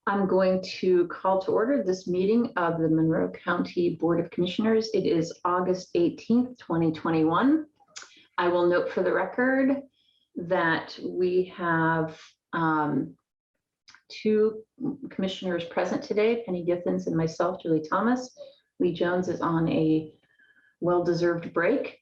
I'm going to call to order this meeting of the Monroe County Board of Commissioners. It is August 18th, 2021. I will note for the record that we have two commissioners present today, Penny Giffens and myself, Julie Thomas. Lee Jones is on a well-deserved break.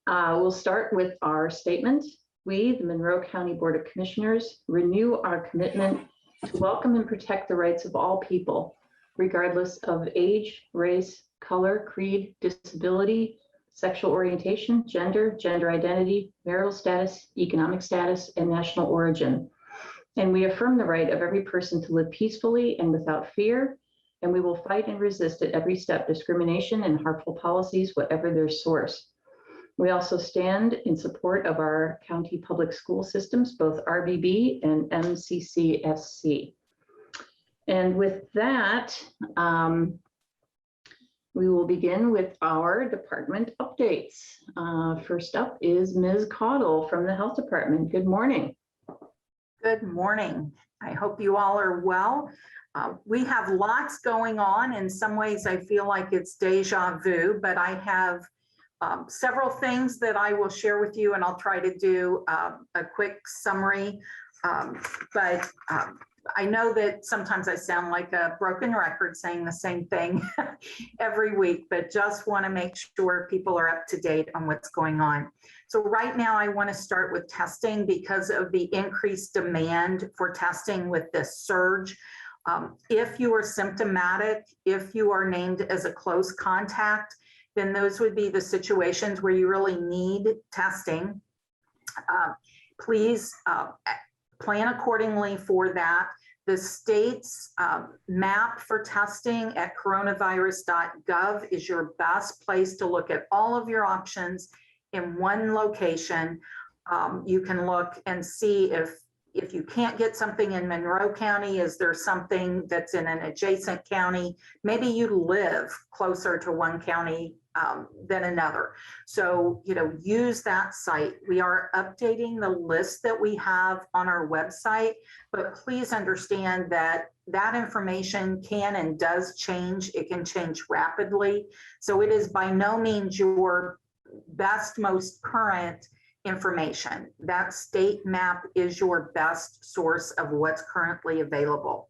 We'll start with our statement. We, the Monroe County Board of Commissioners, renew our commitment to welcome and protect the rights of all people, regardless of age, race, color, creed, disability, sexual orientation, gender identity, marital status, economic status, and national origin. And we affirm the right of every person to live peacefully and without fear, and we will fight and resist at every step discrimination and harmful policies, whatever their source. We also stand in support of our county public school systems, both RBB and MCCSC. And with that, we will begin with our department updates. First up is Ms. Caudle from the Health Department. Good morning. Good morning. I hope you all are well. We have lots going on. In some ways, I feel like it's deja vu, but I have several things that I will share with you, and I'll try to do a quick summary. But I know that sometimes I sound like a broken record saying the same thing every week, but just want to make sure people are up to date on what's going on. So right now I want to start with testing because of the increased demand for testing with this surge. If you are symptomatic, if you are named as a close contact, then those would be the situations where you really need testing. Please plan accordingly for that. The state's map for testing at coronavirus.gov is your best place to look at all of your options in one location. You can look and see if you can't get something in Monroe County, is there something that's in an adjacent county? Maybe you live closer to one county than another. So, use that site. We are updating the list that we have on our website, but please understand that that information can and does change. It can change rapidly. So it is by no means your best, most current information. That state map is your best source of what's currently available.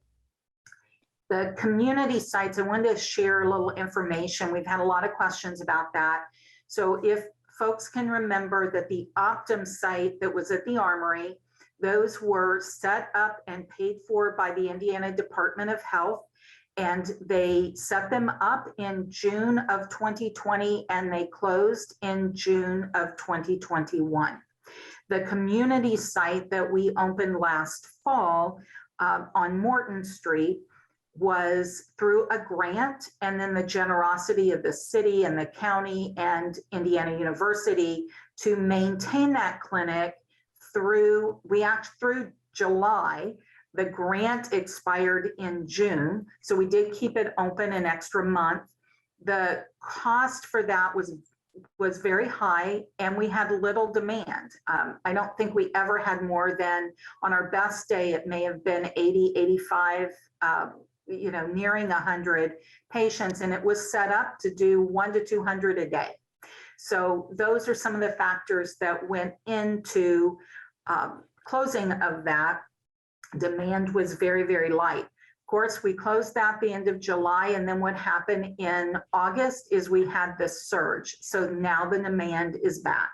The community sites, I wanted to share a little information. We've had a lot of questions about that. So if folks can remember that the Optum site that was at the Armory, those were set up and paid for by the Indiana Department of Health. And they set them up in June of 2020 and they closed in June of 2021. The community site that we opened last fall on Morton Street was through a grant, and then the generosity of the city and the county and Indiana University to maintain that clinic through July. The grant expired in June, so we did keep it open an extra month. The cost for that was very high, and we had little demand. I don't think we ever had more than, on our best day, it may have been 80, 85, nearing 100 patients, and it was set up to do 100 to 200 a day. So those are some of the factors that went into closing of that. Demand was very, very light. Of course, we closed that at the end of July, and then what happened in August is we had this surge. So now the demand is back.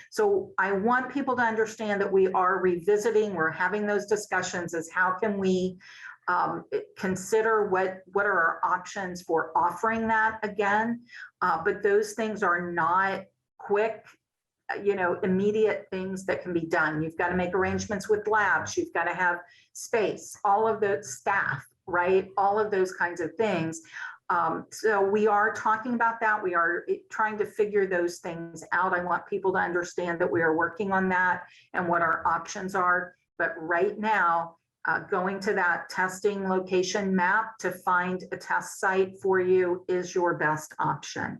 So I want people to understand that we are revisiting, we're having those discussions as how can we consider what are our options for offering that again. But those things are not quick, immediate things that can be done. You've got to make arrangements with labs. You've got to have space, all of the staff, right? All of those kinds of things. So we are talking about that. We are trying to figure those things out. I want people to understand that we are working on that and what our options are. But right now, going to that testing location map to find a test site for you is your best option.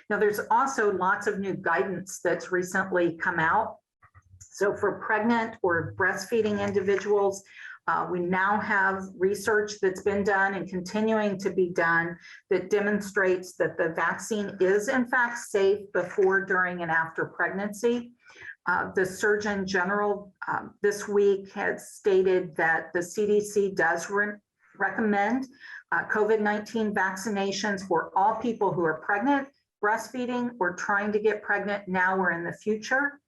Now, there's also lots of new guidance that's recently come out. So for pregnant or breastfeeding individuals, We now have research that's been done and continuing to be done that demonstrates that the vaccine is in fact safe before, during, and after pregnancy. The Surgeon General this week has stated that the CDC does recommend COVID-19 vaccinations for all people who are pregnant, breastfeeding, or trying to get pregnant now or in the future.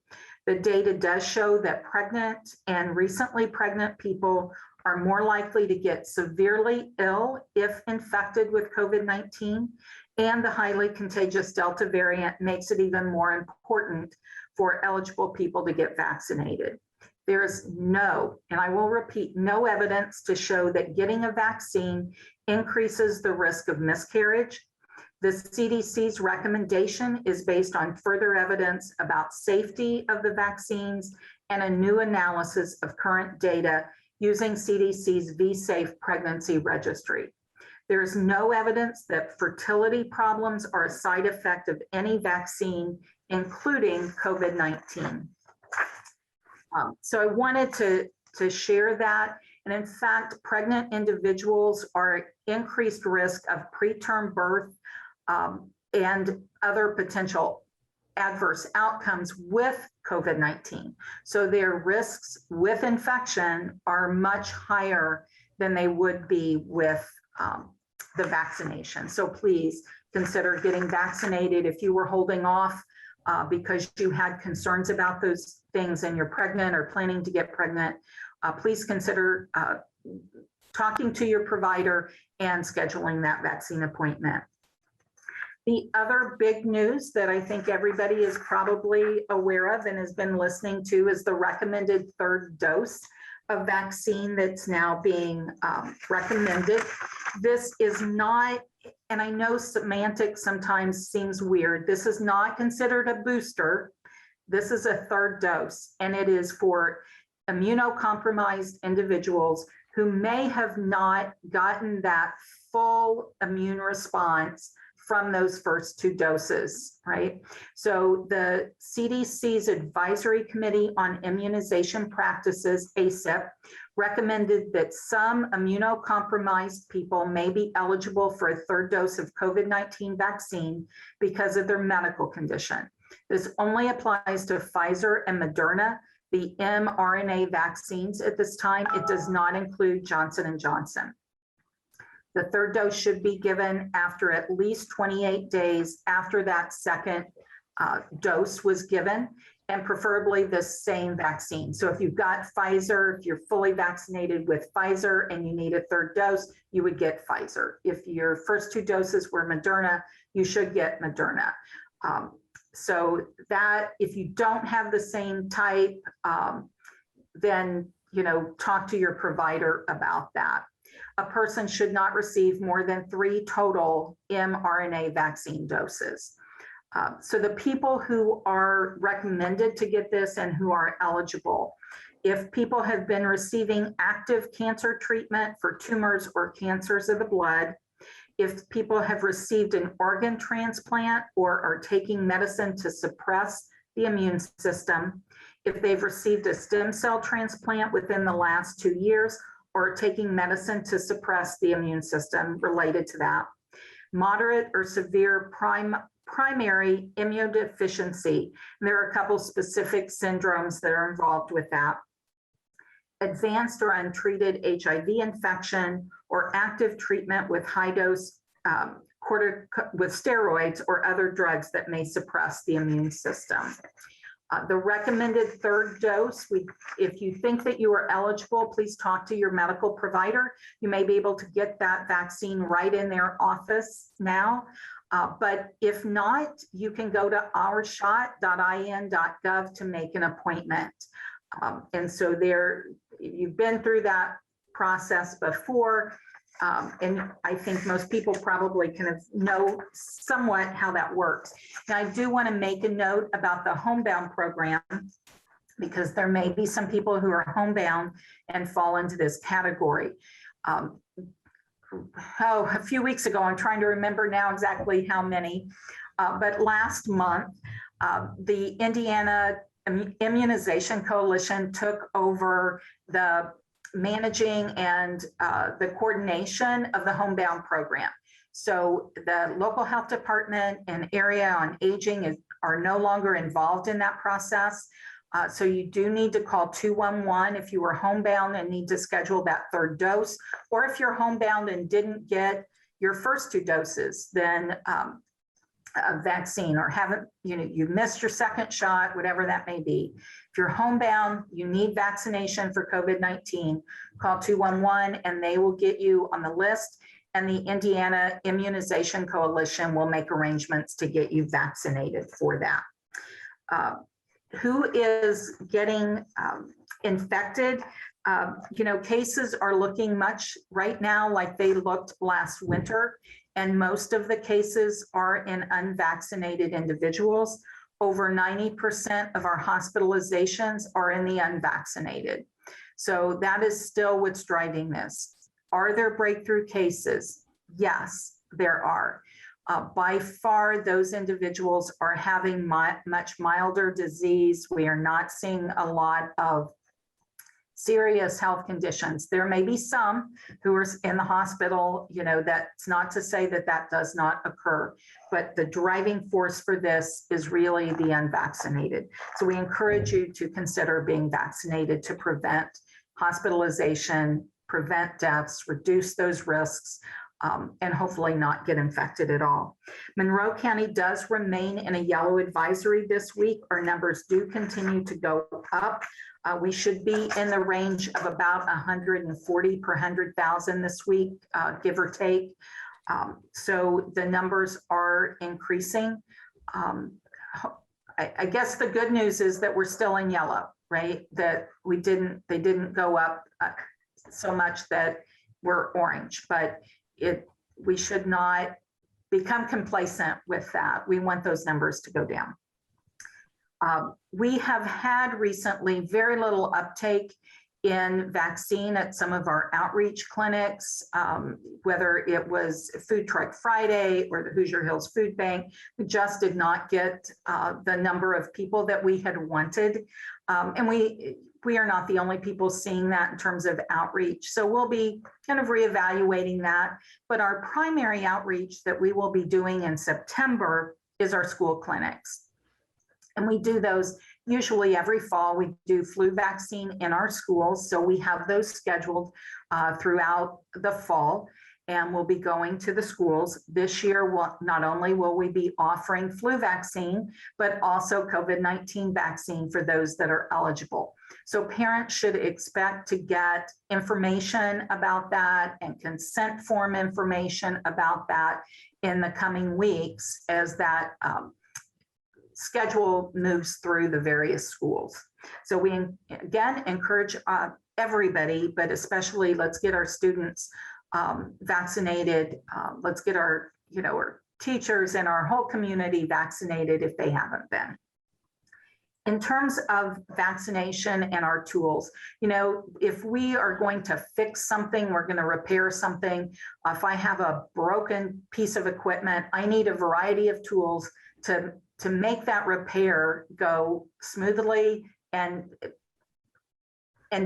The data does show that pregnant and recently pregnant people are more likely to get severely ill if infected with COVID-19, and the highly contagious Delta variant makes it even more important for eligible people to get vaccinated. There is no, and I will repeat, no evidence to show that getting a vaccine increases the risk of miscarriage. The CDC's recommendation is based on further evidence about safety of the vaccines and a new analysis of current data using CDC's V-Safe pregnancy registry. There is no evidence that fertility problems are a side effect of any vaccine, including COVID-19. So I wanted to share that. And in fact, pregnant individuals are at increased risk of preterm birth and other potential adverse outcomes with COVID-19. So their risks with infection are much higher than they would be with the vaccination. So please consider getting vaccinated. If you were holding off because you had concerns about those things and you're pregnant or planning to get pregnant, please consider talking to your provider and scheduling that vaccine appointment. The other big news that I think everybody is probably aware of and has been listening to is the recommended third dose of vaccine that's now being recommended. This is not, and I know semantics sometimes seems weird, this is not considered a booster. This is a third dose, and it is for immunocompromised individuals who may have not gotten that full immune response from those first two doses, right? So the CDC's Advisory Committee on Immunization Practices, ACIP, recommended that some immunocompromised people may be eligible for a third dose of COVID-19 vaccine because of their medical condition. This only applies to Pfizer and Moderna, the mRNA vaccines at this time. It does not include Johnson & Johnson. The third dose should be given after at least 28 days after that second dose was given, and preferably the same vaccine. So if you've got Pfizer, if you're fully vaccinated with Pfizer and you need a third dose, you would get Pfizer. If your first two doses were Moderna, you should get Moderna. So that if you don't have the same type, then talk to your provider about that. A person should not receive more than 3 total mRNA vaccine doses. So the people who are recommended to get this and who are eligible, if people have been receiving active cancer treatment for tumors or cancers of the blood, if people have received an organ transplant or are taking medicine to suppress the immune system, if they've received a stem cell transplant within the last 2 years, or taking medicine to suppress the immune system related to that, moderate or severe primary immunodeficiency. And there are a couple specific syndromes that are involved with that. Advanced or untreated HIV infection or active treatment with high dose with steroids or other drugs that may suppress the immune system. The recommended third dose, if you think that you are eligible, please talk to your medical provider. You may be able to get that vaccine right in their office now. But if not, you can go to ourshot.in.gov to make an appointment. And so you've been through that process before. And I think most people probably kind of know somewhat how that works. Now, I do want to make a note about the homebound program, because there may be some people who are homebound and fall into this category. A few weeks ago, I'm trying to remember now exactly how many, but last month, the Indiana Immunization Coalition took over the managing and the coordination of the homebound program. So the local health department and area on aging are no longer involved in that process. So you do need to call 211 if you were homebound and need to schedule that third dose, or if you're homebound and didn't get your first 2 doses, then a vaccine, or haven't, you missed your second shot, whatever that may be. If you're homebound, you need vaccination for COVID-19, call 211 and they will get you on the list, and the Indiana Immunization Coalition will make arrangements to get you vaccinated for that. Who is getting infected? Cases are looking much right now like they looked last winter, and most of the cases are in unvaccinated individuals. Over 90% of our hospitalizations are in the unvaccinated. So that is still what's driving this. Are there breakthrough cases? Yes, there are. By far, those individuals are having much milder disease. We are not seeing a lot of serious health conditions. There may be some who are in the hospital, that's not to say that that does not occur, but the driving force for this is really the unvaccinated. So we encourage you to consider being vaccinated to prevent hospitalization, prevent deaths, reduce those risks, and hopefully not get infected at all. Monroe County does remain in a yellow advisory this week. Our numbers do continue to go up. We should be in the range of about 140 per 100,000 this week, give or take. So the numbers are increasing. I guess the good news is that we're still in yellow, right? That they didn't go up so much that we're orange, but we should not become complacent with that. We want those numbers to go down. We have had recently very little uptake in vaccine at some of our outreach clinics, whether it was Food Truck Friday or the Hoosier Hills Food Bank. We just did not get the number of people that we had wanted. And we are not the only people seeing that in terms of outreach. So we'll be kind of reevaluating that. But our primary outreach that we will be doing in September is our school clinics. And we do those usually every fall. We do flu vaccine in our schools. So we have those scheduled throughout the fall, and we'll be going to the schools. This year, not only will we be offering flu vaccine, but also COVID-19 vaccine for those that are eligible. So parents should expect to get information about that and consent form information about that in the coming weeks as that schedule moves through the various schools. So we again encourage everybody, but especially let's get our students vaccinated. Let's get our teachers and our whole community vaccinated if they haven't been. In terms of vaccination and our tools, if we are going to fix something, we're going to repair something. If I have a broken piece of equipment, I need a variety of tools to make that repair go smoothly and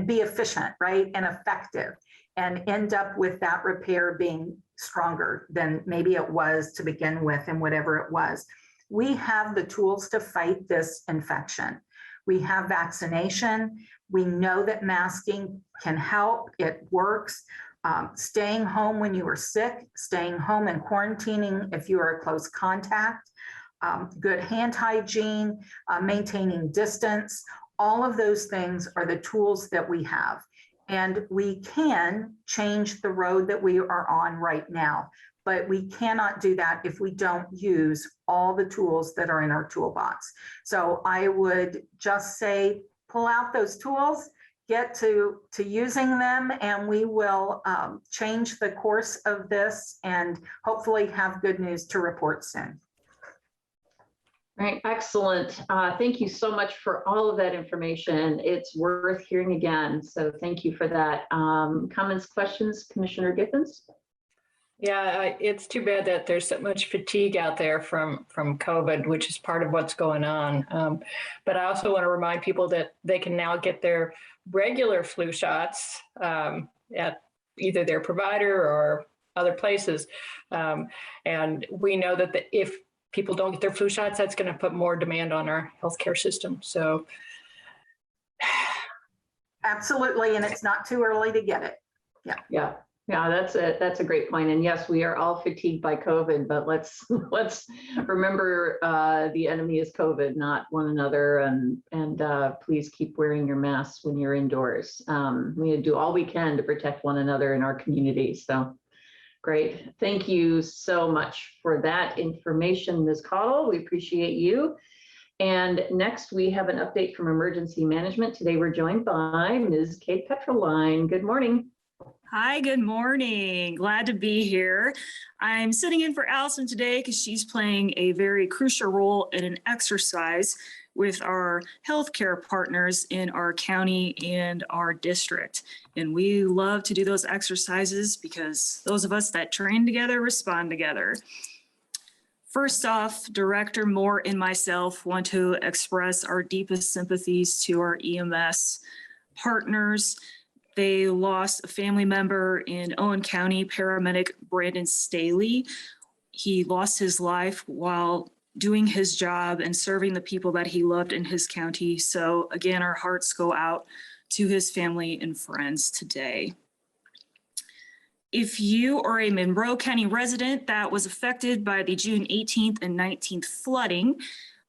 be efficient, right? And effective, and end up with that repair being stronger than maybe it was to begin with, and whatever it was. We have the tools to fight this infection. We have vaccination. We know that masking can help. It works. Staying home when you are sick, staying home and quarantining if you are a close contact, good hand hygiene, maintaining distance. All of those things are the tools that we have. And we can change the road that we are on right now, but we cannot do that if we don't use all the tools that are in our toolbox. So I would just say, pull out those tools, get to using them, and we will change the course of this and hopefully have good news to report soon. Right, excellent. Thank you so much for all of that information. It's worth hearing again. So thank you for that. Comments, questions, Commissioner Giffens? Yeah, it's too bad that there's so much fatigue out there from COVID, which is part of what's going on. But I also want to remind people that they can now get their regular flu shots at either their provider or other places. And we know that if people don't get their flu shots, that's going to put more demand on our healthcare system. So, Absolutely, and it's not too early to get it. Yeah, that's a great point. And yes, we are all fatigued by COVID, but let's remember the enemy is COVID, not one another. And please keep wearing your masks when you're indoors. We do all we can to protect one another in our community. So great. Thank you so much for that information, Ms. Cottle. We appreciate you. And next, we have an update from Emergency Management. Today, we're joined by Ms. Kate Petroline. Good morning. Hi, good morning. Glad to be here. I'm sitting in for Allison today because she's playing a very crucial role in an exercise with our healthcare partners in our county and our district. And we love to do those exercises because those of us that train together respond together. First off, Director Moore and myself want to express our deepest sympathies to our EMS partners. They lost a family member in Owen County, paramedic Brandon Staley. He lost his life while doing his job and serving the people that he loved in his county. So again, our hearts go out to his family and friends today. If you are a Monroe County resident that was affected by the June 18th and 19th flooding,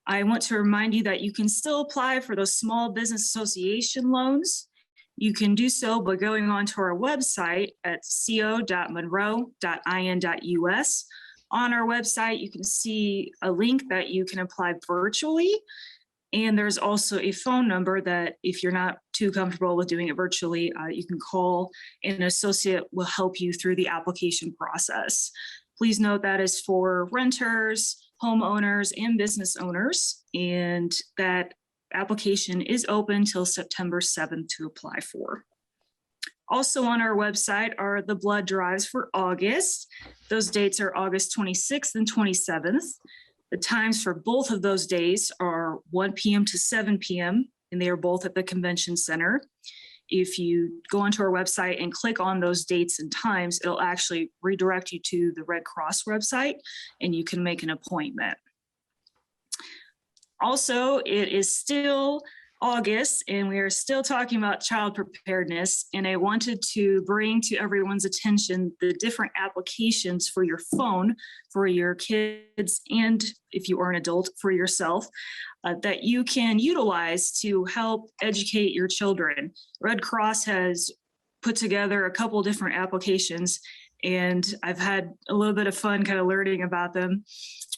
I want to remind you that you can still apply for those small business association loans. You can do so by going onto our website at co.monroe.in.us. On our website, you can see a link that you can apply virtually. And there's also a phone number that if you're not too comfortable with doing it virtually, you can call and an associate will help you through the application process. Please note that is for renters, homeowners, and business owners, and that application is open till September 7th to apply for. Also on our website are the blood drives for August. Those dates are August 26th and 27th. The times for both of those days are 1 p.m. to 7 p.m. and they are both at the convention center. If you go onto our website and click on those dates and times, it'll actually redirect you to the Red Cross website and you can make an appointment. Also, it is still August and we are still talking about child preparedness, and I wanted to bring to everyone's attention the different applications for your phone, for your kids, and if you are an adult, for yourself, that you can utilize to help educate your children. Red Cross has put together a couple different applications and I've had a little bit of fun kind of learning about them.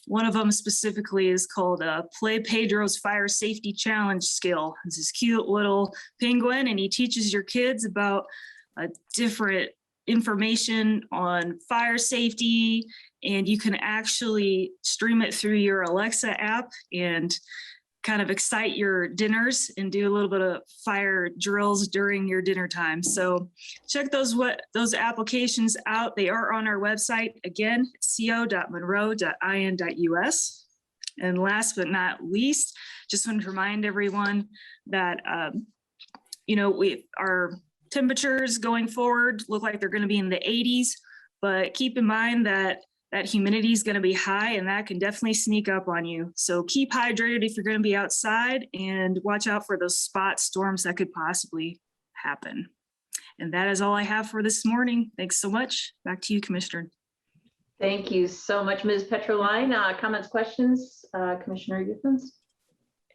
One of them specifically is called Play Pedro's Fire Safety Challenge Skill. It's this cute little penguin and he teaches your kids about different information on fire safety, and you can actually stream it through your Alexa app and kind of excite your dinners and do a little bit of fire drills during your dinner time. So check those applications out. They are on our website. Again, co.monroe.in.us. And last but not least, just want to remind everyone that, our temperatures going forward look like they're going to be in the 80s, but keep in mind that humidity is going to be high and that can definitely sneak up on you. So keep hydrated if you're going to be outside and watch out for those spot storms that could possibly happen. And that is all I have for this morning. Thanks so much. Back to you, Commissioner. Thank you so much, Ms. Petroline. Comments, questions, Commissioner Githens?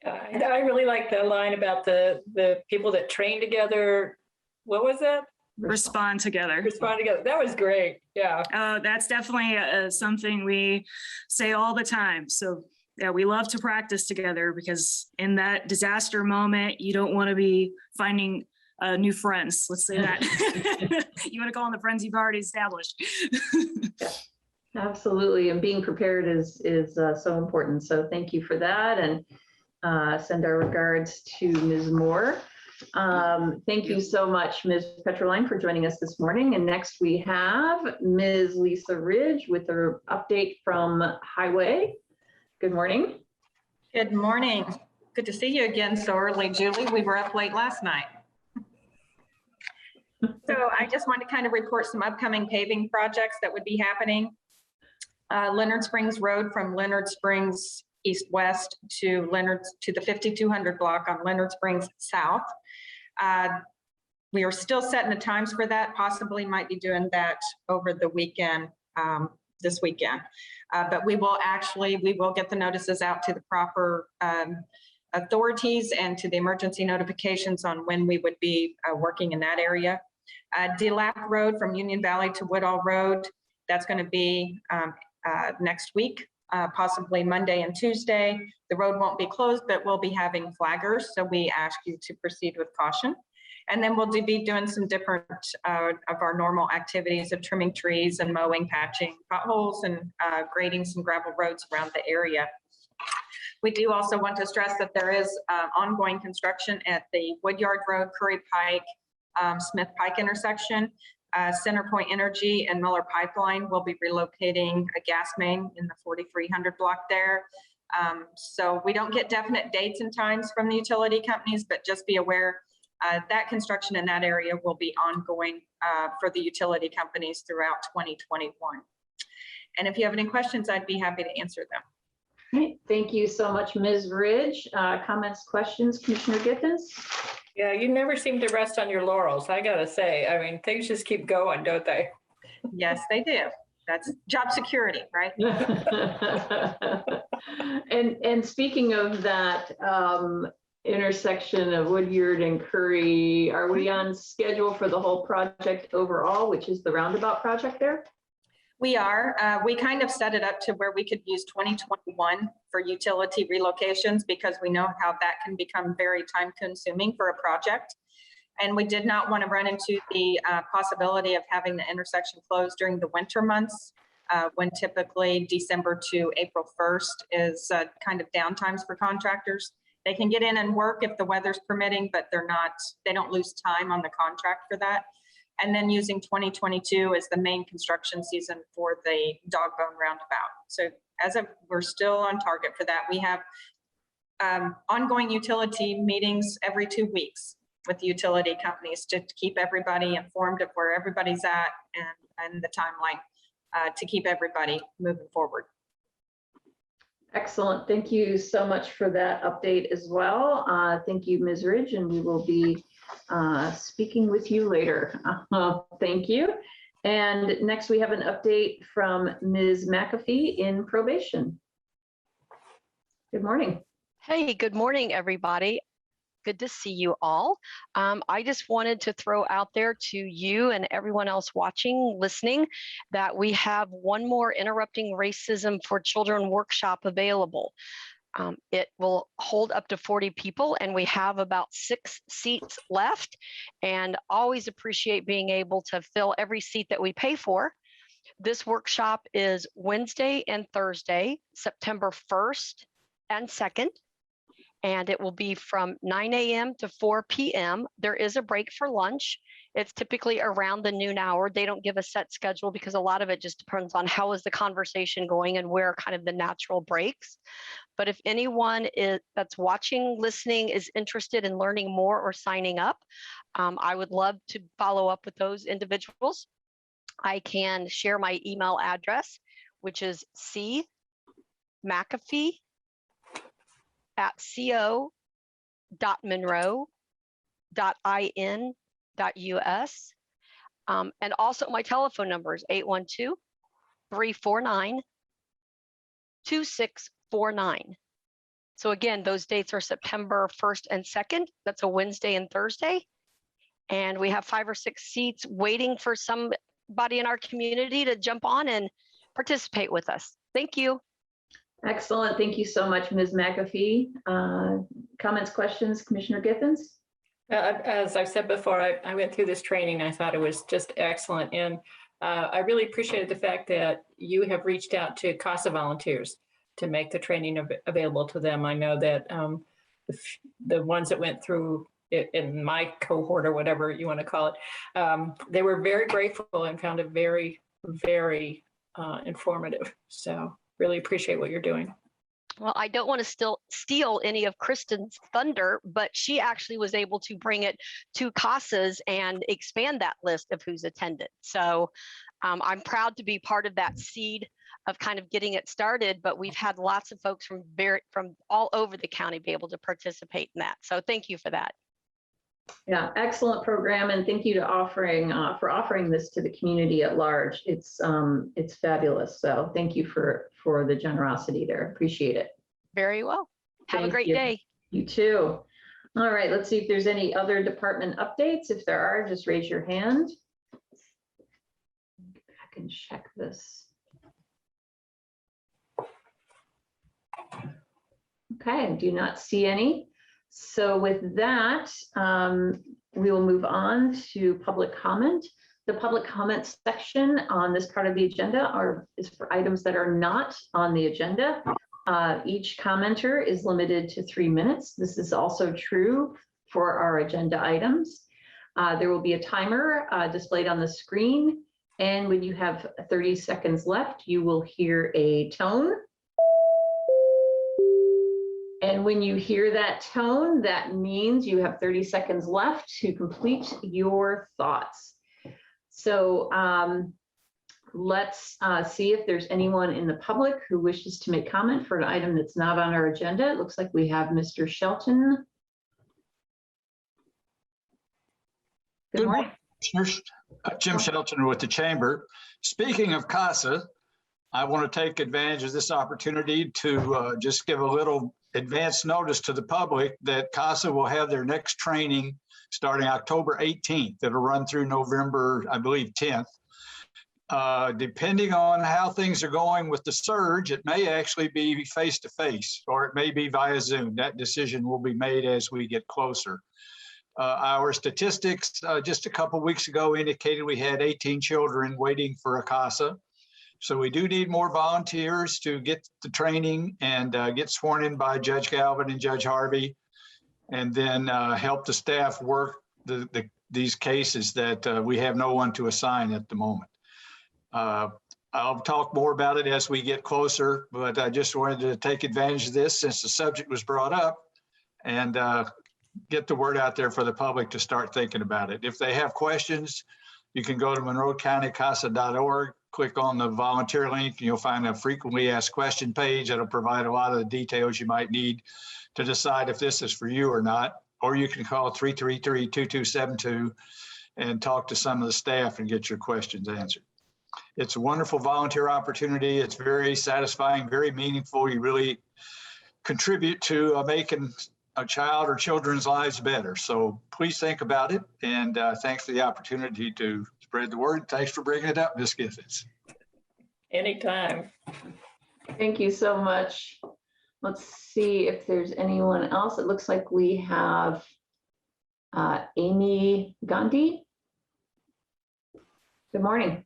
I really like the line about the people that train together. What was that? Respond together. Respond together. That was great. Yeah. That's definitely something we say all the time. So yeah, we love to practice together because in that disaster moment, you don't want to be finding new friends. Let's say that. You want to call on the friends you've already established. Yeah, absolutely. And being prepared is so important. So thank you for that. And send our regards to Ms. Moore. Thank you so much, Ms. Petroline, for joining us this morning. And next we have Ms. Lisa Ridge with her update from Highway. Good morning. Good morning. Good to see you again so early, Julie. We were up late last night. So I just wanted to kind of report some upcoming paving projects that would be happening. Leonard Springs Road from Leonard Springs east-west to the 5200 block on Leonard Springs South. We are still setting the times for that, possibly might be doing that over the weekend, this weekend. But we will get the notices out to the proper authorities and to the emergency notifications on when we would be working in that area. DeLapp Road from Union Valley to Woodall Road, that's going to be next week, possibly Monday and Tuesday. The road won't be closed, but we'll be having flaggers, so we ask you to proceed with caution. And then we'll be doing some different of our normal activities of trimming trees and mowing, patching potholes, and grading some gravel roads around the area. We do also want to stress that there is ongoing construction at the Woodyard Road, Curry Pike, Smith Pike intersection. CenterPoint Energy and Miller Pipeline will be relocating a gas main in the 4300 block there. So we don't get definite dates and times from the utility companies, but just be aware that construction in that area will be ongoing for the utility companies throughout 2021. And if you have any questions, I'd be happy to answer them. Okay, thank you so much, Ms. Ridge. Comments, questions, Commissioner Giffens? Yeah, you never seem to rest on your laurels, I gotta say. I mean, things just keep going, don't they? Yes, they do. That's job security, right? And speaking of that intersection of Woodyard and Curry, are we on schedule for the whole project overall, which is the Roundabout Project there? We are. We kind of set it up to where we could use 2021 for utility relocations because we know how that can become very time consuming for a project. And we did not want to run into the possibility of having the intersection closed during the winter months when typically December to April 1st is kind of downtimes for contractors. They can get in and work if the weather's permitting, but they don't lose time on the contract for that. And then using 2022 as the main construction season for the Dogbone Roundabout. So we're still on target for that. We have ongoing utility meetings every 2 weeks with the utility companies to keep everybody informed of where everybody's at and the timeline to keep everybody moving forward. Excellent. Thank you so much for that update as well. Thank you, Ms. Ridge, and we will be speaking with you later. Thank you. And next we have an update from Ms. McAfee in probation. Good morning. Hey, good morning, everybody. Good to see you all. I just wanted to throw out there to you and everyone else watching, listening, that we have one more Interrupting Racism for Children workshop available. It will hold up to 40 people, and we have about 6 seats left, and always appreciate being able to fill every seat that we pay for. This workshop is Wednesday and Thursday, September 1st and 2nd. And it will be from 9 a.m. to 4 p.m. There is a break for lunch. It's typically around the noon hour. They don't give a set schedule because a lot of it just depends on how is the conversation going and where kind of the natural breaks. But if anyone that's watching, listening, is interested in learning more or signing up, I would love to follow up with those individuals. I can share my email address, which is cmcafee@co.monroe.in.us. And also my telephone number is 812-349-2649. So again, those dates are September 1st and 2nd. That's a Wednesday and Thursday. And we have 5 or 6 seats waiting for somebody in our community to jump on and participate with us. Thank you. Excellent. Thank you so much, Ms. McAfee. Comments, questions, Commissioner Giffens? As I've said before, I went through this training. I thought it was just excellent. And I really appreciated the fact that you have reached out to CASA volunteers to make the training available to them. I know that the ones that went through in my cohort or whatever you want to call it, they were very grateful and found it very, very informative. So really appreciate what you're doing. Well, I don't want to steal any of Kristen's thunder, but she actually was able to bring it to CASAs and expand that list of who's attended. So I'm proud to be part of that seed of kind of getting it started, but we've had lots of folks from all over the county be able to participate in that. So thank you for that. Yeah, excellent program, and thank you to for offering this to the community at large. It's fabulous. So thank you for the generosity there. Appreciate it. Very well. Have a great you. day. You too. All right, let's see if there's any other department updates. If there are, just raise your hand. I can check this. Okay, I do not see any. So with that, we will move on to public comment. The public comment section on this part of the agenda is for items that are not on the agenda. Each commenter is limited to 3 minutes. This is also true for our agenda items. There will be a timer displayed on the screen, and when you have 30 seconds left, you will hear a tone. And when you hear that tone, that means you have 30 seconds left to complete your thoughts. So let's see if there's anyone in the public who wishes to make comment for an item that's not on our agenda. It looks like we have Mr. Shelton. Good morning. Jim Shelton with the Chamber. Speaking of CASA, I want to take advantage of this opportunity to just give a little advance notice to the public that CASA will have their next training starting October 18th. It'll run through November, I believe, 10th. Depending on how things are going with the surge, it may actually be face-to-face, or it may be via Zoom. That decision will be made as we get closer. Our statistics just a couple weeks ago indicated we had 18 children waiting for a CASA. So we do need more volunteers to get the training and get sworn in by Judge Galvin and Judge Harvey, and then help the staff work these cases that we have no one to assign at the moment. I'll talk more about it as we get closer, but I just wanted to take advantage of this since the subject was brought up and get the word out there for the public to start thinking about it. If they have questions, you can go to monroecountycasa.org, click on the volunteer link, and you'll find a frequently asked question page that'll provide a lot of the details you might need to decide if this is for you or not. Or you can call 333-2272 and talk to some of the staff and get your questions answered. It's a wonderful volunteer opportunity. It's very satisfying, very meaningful. You really contribute to making a child or children's lives better. So please think about it. And thanks for the opportunity to spread the word. Thanks for bringing it up, Ms. Githens. Anytime. Thank you so much. Let's see if there's anyone else. It looks like we have Amy Gandhi. Good morning.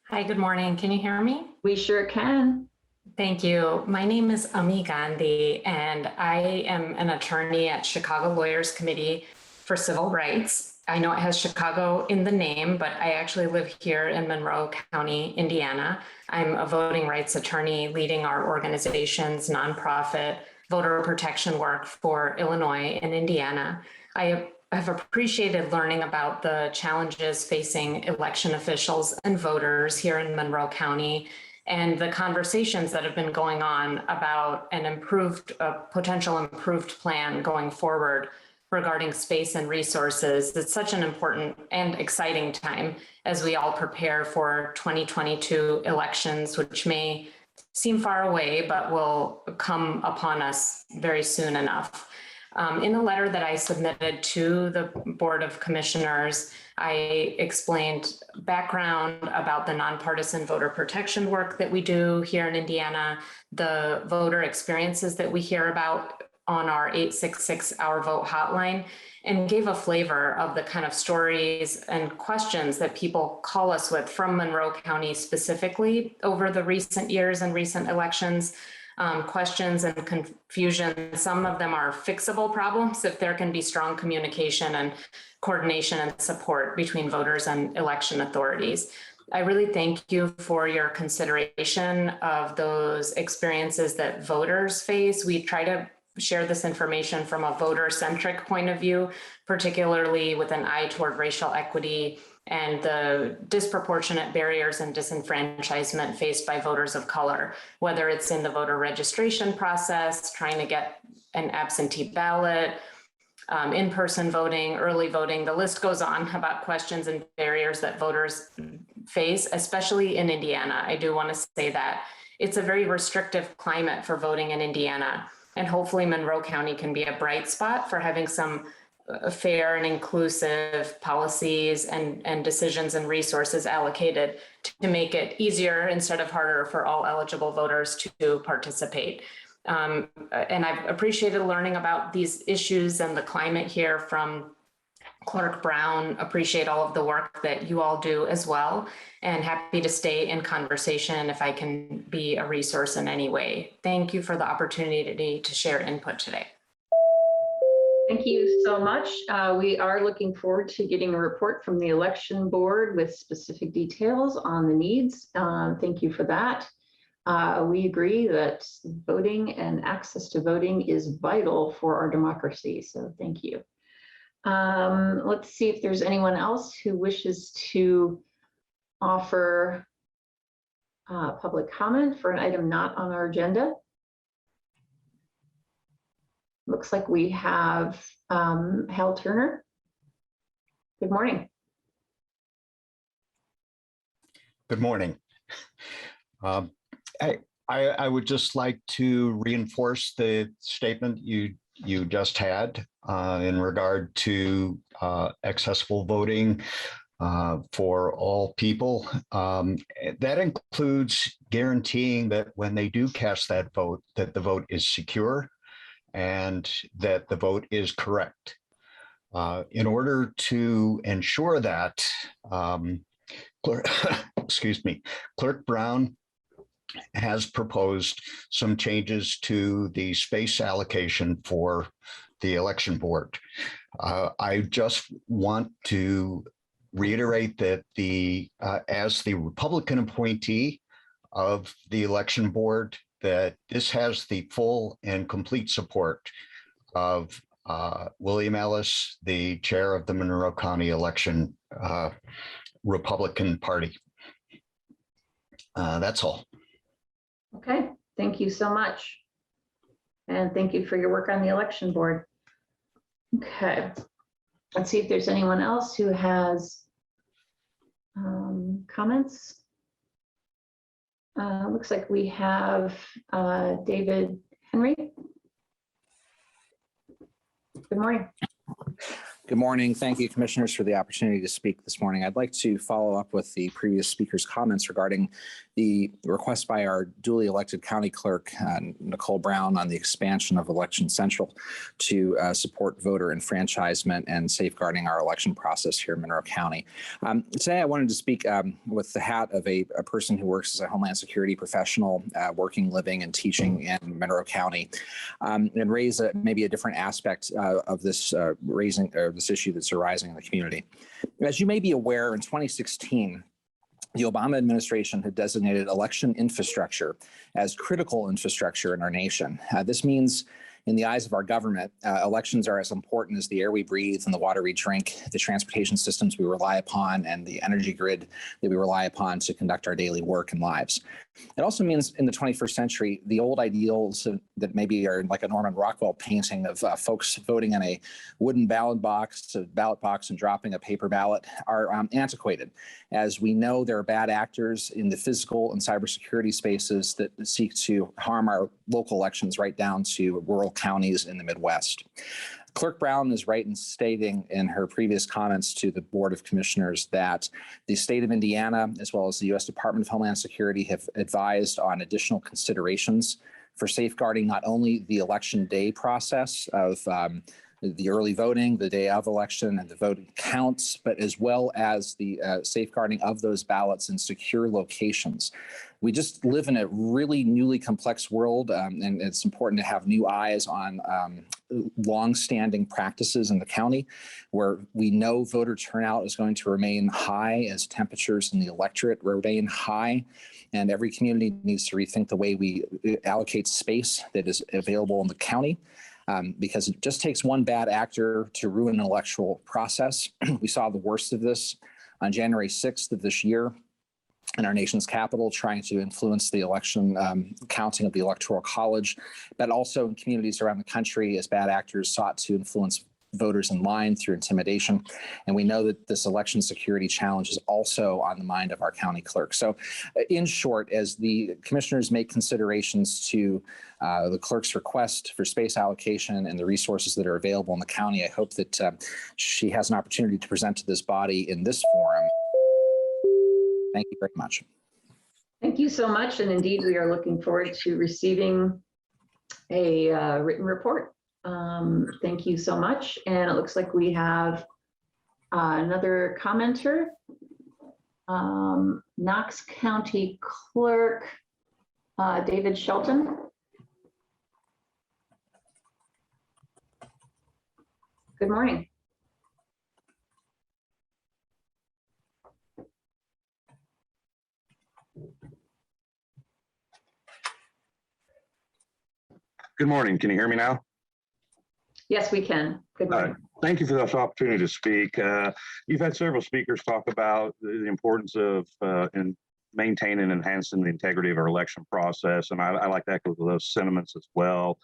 Hi, good morning. Can you hear me? We sure can. Thank you. My name is Ami Gandhi, and I am an attorney at Chicago Lawyers Committee for Civil Rights. I know it has Chicago in the name, but I actually live here in Monroe County, Indiana. I'm a voting rights attorney leading our organization's nonprofit voter protection work for Illinois and Indiana. I have appreciated learning about the challenges facing election officials and voters here in Monroe County and the conversations that have been going on about an potential improved plan going forward regarding space and resources. It's such an important and exciting time as we all prepare for 2022 elections, which may seem far away, but will come upon us very soon enough. In the letter that I submitted to the Board of Commissioners, I explained background about the nonpartisan voter protection work that we do here in Indiana, the voter experiences that we hear about on our 866 Our Vote hotline, and gave a flavor of the kind of stories and questions that people call us with from Monroe County specifically over the recent years and recent elections. questions and confusion. Some of them are fixable problems if there can be strong communication and coordination and support between voters and election authorities. I really thank you for your consideration of those experiences that voters face. We try to share this information from a voter-centric point of view, particularly with an eye toward racial equity and the disproportionate barriers and disenfranchisement faced by voters of color, whether it's in the voter registration process, trying to get an absentee ballot, in-person voting, early voting, the list goes on about questions and barriers that voters face, especially in Indiana. I do want to say that it's a very restrictive climate for voting in Indiana. And hopefully Monroe County can be a bright spot for having some fair and inclusive policies and decisions and resources allocated to make it easier instead of harder for all eligible voters to participate. And I've appreciated learning about these issues and the climate here from Clerk Brown. Appreciate all of the work that you all do as well, and happy to stay in conversation if I can be a resource in any way. Thank you for the opportunity to share input today. Thank you so much. We are looking forward to getting a report from the election board with specific details on the needs. Thank you for that. We agree that voting and access to voting is vital for our democracy, so thank you. Let's see if there's anyone else who wishes to offer public comment for an item not on our agenda. Looks like we have Hal Turner. Good morning. Good morning. I would just like to reinforce the statement you just had in regard to accessible voting for all people. That includes guaranteeing that when they do cast that vote, that the vote is secure and that the vote is correct. In order to ensure that, Clerk Brown has proposed some changes to the space allocation for the election board. I just want to reiterate that as the Republican appointee of the election board, that this has the full and complete support of William Ellis, the chair of the Monroe County Election Republican Party. That's all. Okay, thank you so much. And thank you for your work on the election board. Okay, let's see if there's anyone else who has comments. Looks like we have David Henry. Good morning. Good morning. Thank you, commissioners, for the opportunity to speak this morning. I'd like to follow up with the previous speaker's comments regarding the request by our duly elected county clerk, Nicole Brown, on the expansion of Election Central to support voter enfranchisement and safeguarding our election process here in Monroe County. Today, I wanted to speak with the hat of a person who works as a Homeland Security professional, working, living, and teaching in Monroe County, and raise maybe a different aspect of this this issue that's arising in the community. As you may be aware, in 2016, the Obama administration had designated election infrastructure as critical infrastructure in our nation. This means, in the eyes of our government, elections are as important as the air we breathe and the water we drink, the transportation systems we rely upon, and the energy grid that we rely upon to conduct our daily work and lives. It also means in the 21st century, the old ideals that maybe are like a Norman Rockwell painting of folks voting in a wooden ballot box and dropping a paper ballot are antiquated. As we know, there are bad actors in the physical and cybersecurity spaces that seek to harm our local elections right down to rural counties in the Midwest. Clerk Brown is right in stating in her previous comments to the Board of Commissioners that the state of Indiana, as well as the U.S. Department of Homeland Security, have advised on additional considerations for safeguarding not only the election day process of the early voting, the day of election, and the vote counts, but as well as the safeguarding of those ballots in secure locations. We just live in a really newly complex world, and it's important to have new eyes on long-standing practices in the county, where we know voter turnout is going to remain high as temperatures in the electorate remain high, and every community needs to rethink the way we allocate space that is available in the county. Because it just takes one bad actor to ruin an electoral process. We saw the worst of this on January 6th of this year in our nation's capital, trying to influence the election counting of the Electoral College, but also in communities around the country as bad actors sought to influence voters in line through intimidation. And we know that this election security challenge is also on the mind of our county clerk. So in short, as the commissioners make considerations to the clerk's request for space allocation and the resources that are available in the county, I hope that she has an opportunity to present to this body in this forum. Thank you very much. Thank you so much. And indeed, we are looking forward to receiving a written report. Thank you so much. And it looks like we have another commenter, Knox County Clerk, David Shelton. Good morning. Good morning. Can you hear me now? Yes, we can. Good morning. Thank you for this opportunity to speak. You've had several speakers talk about the importance of in maintaining and enhancing the integrity of our election process, and I like to echo those sentiments as well.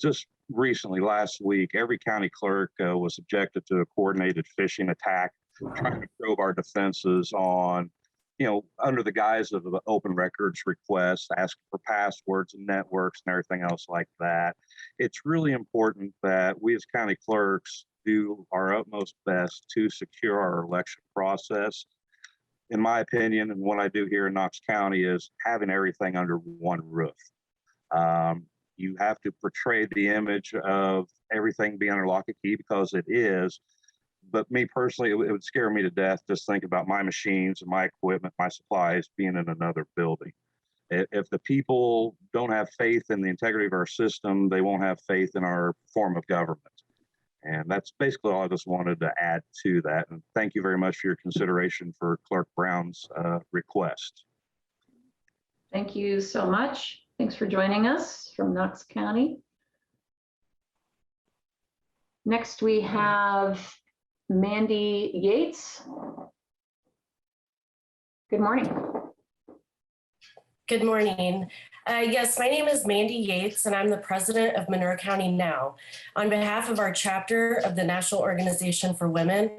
Just recently, last week, every county clerk was subjected to a coordinated phishing attack, trying to probe our defenses on, under the guise of the open records request, asking for passwords and networks and everything else like that. It's really important that we as county clerks do our utmost best to secure our election process. In my opinion, and what I do here in Knox County is having everything under one roof. You have to portray the image of everything being under lock and key, because it is. But me personally, it would scare me to death just think about my machines and my equipment, my supplies being in another building. If the people don't have faith in the integrity of our system, they won't have faith in our form of government. And that's basically all I just wanted to add to that. And thank you very much for your consideration for Clerk Brown's request. Thank you so much. Thanks for joining us from Knox County. Next, we have Mandy Yates. Good morning. Good morning. Yes, my name is Mandy Yates, and I'm the president of Monroe County Now. On behalf of our chapter of the National Organization for Women,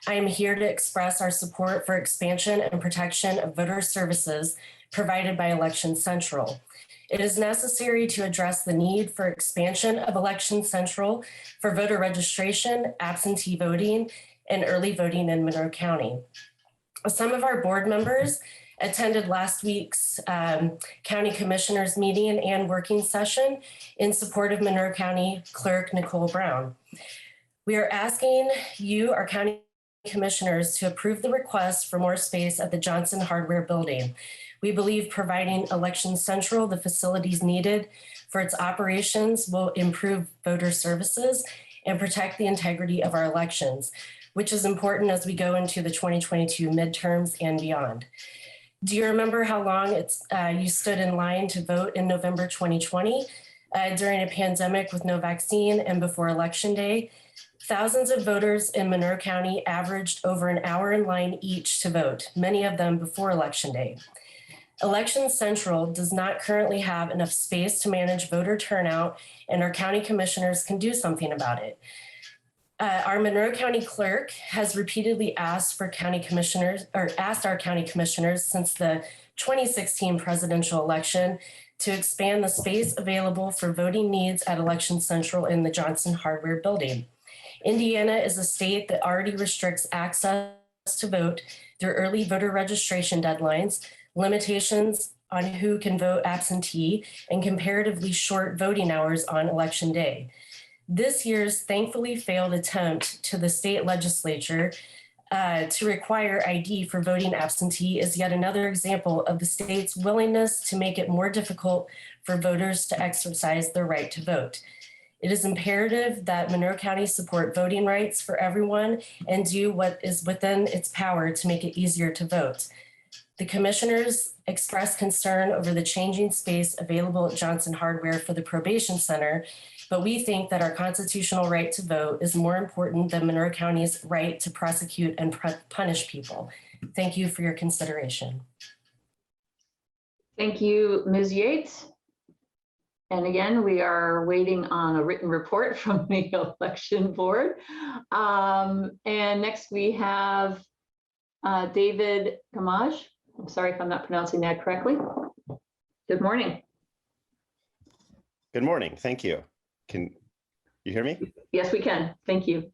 I am here to express our support for expansion and protection of voter services provided by Election Central. It is necessary to address the need for expansion of Election Central for voter registration, absentee voting, and early voting in Monroe County. Some of our board members attended last week's County Commissioners meeting and working session in support of Monroe County Clerk Nicole Brown. We are asking you, our County Commissioners, to approve the request for more space at the Johnson Hardware Building. We believe providing Election Central the facilities needed for its operations will improve voter services and protect the integrity of our elections, which is important as we go into the 2022 midterms and beyond. Do you remember how long you stood in line to vote in November 2020 during a pandemic with no vaccine and before Election Day? Thousands of voters in Monroe County averaged over an hour in line each to vote, many of them before Election Day. Election Central does not currently have enough space to manage voter turnout, and our county commissioners can do something about it. Our Monroe County Clerk has repeatedly asked our county commissioners since the 2016 presidential election to expand the space available for voting needs at Election Central in the Johnson Hardware Building. Indiana is a state that already restricts access to vote through early voter registration deadlines, limitations on who can vote absentee, and comparatively short voting hours on Election Day. This year's thankfully failed attempt to the state legislature to require ID for voting absentee is yet another example of the state's willingness to make it more difficult for voters to exercise their right to vote. It is imperative that Monroe County support voting rights for everyone and do what is within its power to make it easier to vote. The commissioners expressed concern over the changing space available at Johnson Hardware for the probation center, but we think that our constitutional right to vote is more important than Monroe County's right to prosecute and punish people. Thank you for your consideration. Thank you, Ms. Yates. And again, we are waiting on a written report from the election board. And next we have David Gamage. I'm sorry if I'm not pronouncing that correctly. Good morning. Good morning. Thank you. Can you hear me? Yes, we can. Thank you.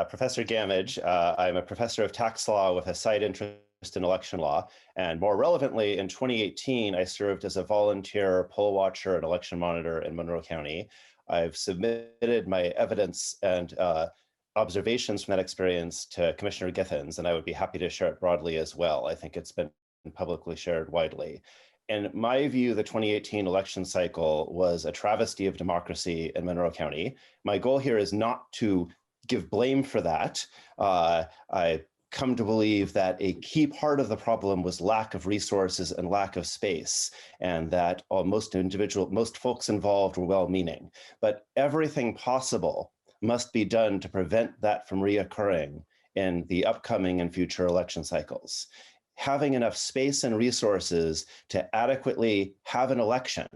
Professor Gamage. I'm a professor of tax law with a side interest in election law. And more relevantly, in 2018, I served as a volunteer poll watcher and election monitor in Monroe County. I've submitted my evidence and observations from that experience to Commissioner Githens, and I would be happy to share it broadly as well. I think it's been publicly shared widely. In my view, the 2018 election cycle was a travesty of democracy in Monroe County. My goal here is not to give blame for that. I come to believe that a key part of the problem was lack of resources and lack of space, and that most folks involved were well-meaning. But everything possible must be done to prevent that from reoccurring in the upcoming and future election cycles. Having enough space and resources to adequately have an election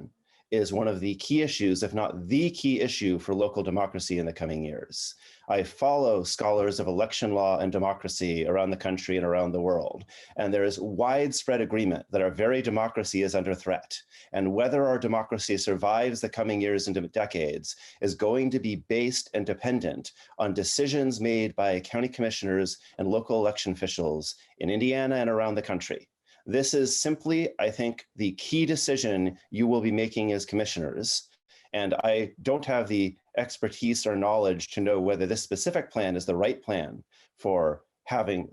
is one of the key issues, if not the key issue, for local democracy in the coming years. I follow scholars of election law and democracy around the country and around the world, and there is widespread agreement that our very democracy is under threat. And whether our democracy survives the coming years into decades is going to be based and dependent on decisions made by county commissioners and local election officials in Indiana and around the country. This is simply, I think, the key decision you will be making as commissioners. And I don't have the expertise or knowledge to know whether this specific plan is the right plan for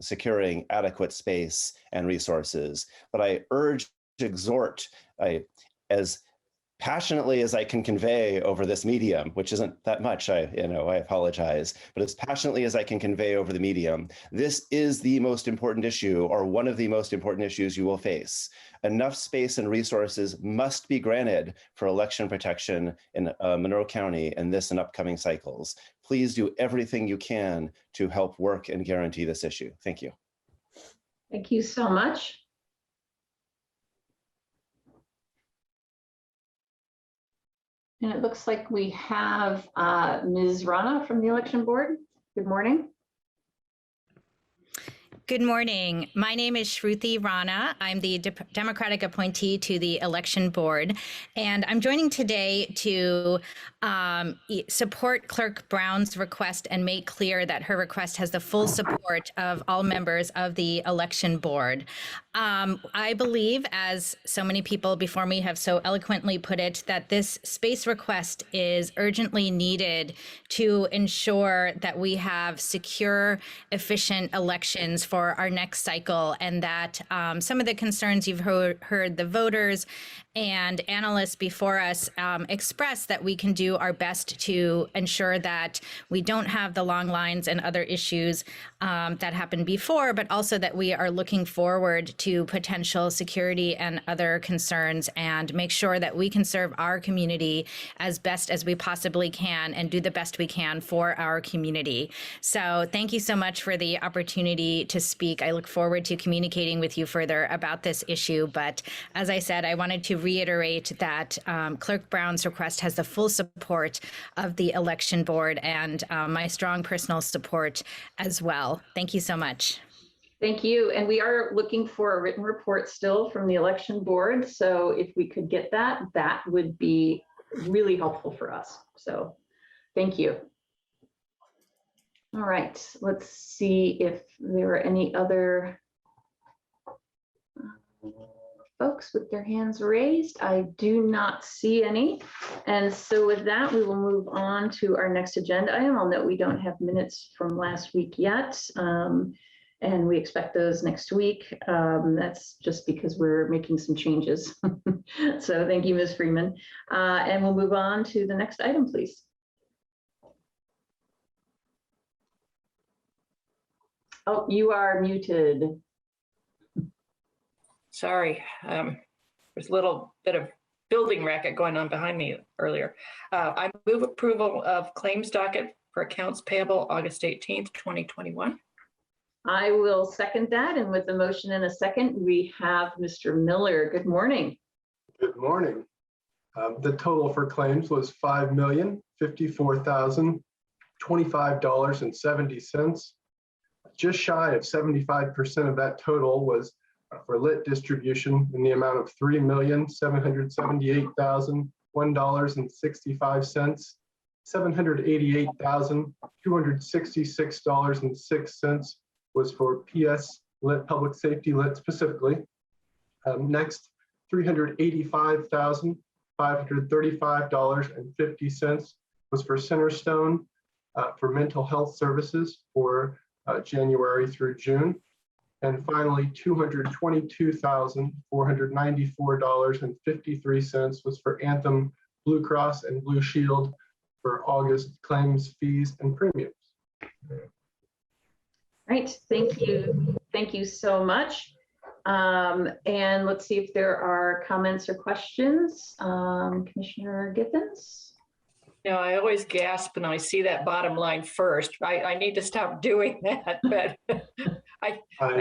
securing adequate space and resources. But I urge, exhort, as passionately as I can convey over this medium, which isn't that much, I apologize, but as passionately as I can convey over the medium, this is the most important issue, or one of the most important issues you will face. Enough space and resources must be granted for election protection in Monroe County in this and upcoming cycles. Please do everything you can to help work and guarantee this issue. Thank you. Thank you so much. And it looks like we have Ms. Rana from the election board. Good morning. Good morning. My name is Shruti Rana. I'm the Democratic appointee to the election board, and I'm joining today to support Clerk Brown's request and make clear that her request has the full support of all members of the election board. I believe, as so many people before me have so eloquently put it, that this space request is urgently needed to ensure that we have secure, efficient elections for our next cycle, and that some of the concerns you've heard the voters and analysts before us express, that we can do our best to ensure that we don't have the long lines and other issues that happened before, but also that we are looking forward to potential security and other concerns, and make sure that we can serve our community as best as we possibly can and do the best we can for our community. So thank you so much for the opportunity to speak. I look forward to communicating with you further about this issue. But as I said, I wanted to reiterate that Clerk Brown's request has the full support of the election board, and my strong personal support as well. Thank you so much. Thank you. And we are looking for a written report still from the election board. So if we could get that, that would be really helpful for us. So thank you. All right, let's see if there are any other folks with their hands raised? I do not see any. And so with that, we will move on to our next agenda item. I'll note we don't have minutes from last week yet. And we expect those next week. That's just because we're making some changes. So thank you, Ms. Freeman. And we'll move on to the next item, please. Oh, you are muted. Sorry, there's a little bit of building racket going on behind me earlier. I move approval of claims docket for accounts payable August 18th, 2021. I will second that. And with the motion in a second, we have Mr. Miller. Good morning. Good morning. The total for claims was $5,054,025.70. Just shy of 75% of that total was for lit distribution in the amount of $3,778,001.65. $788,266.06 was for PS lit, public safety lit specifically. Next, $385,535.50 was for Centerstone for mental health services for January through June. And finally, $222,494.53 was for Anthem Blue Cross and Blue Shield for August claims, fees, and premiums. Right, thank you. Thank you so much. And let's see if there are comments or questions. Commissioner Giffens? You know, I always gasp when I see that bottom line first. I need to stop doing that, but I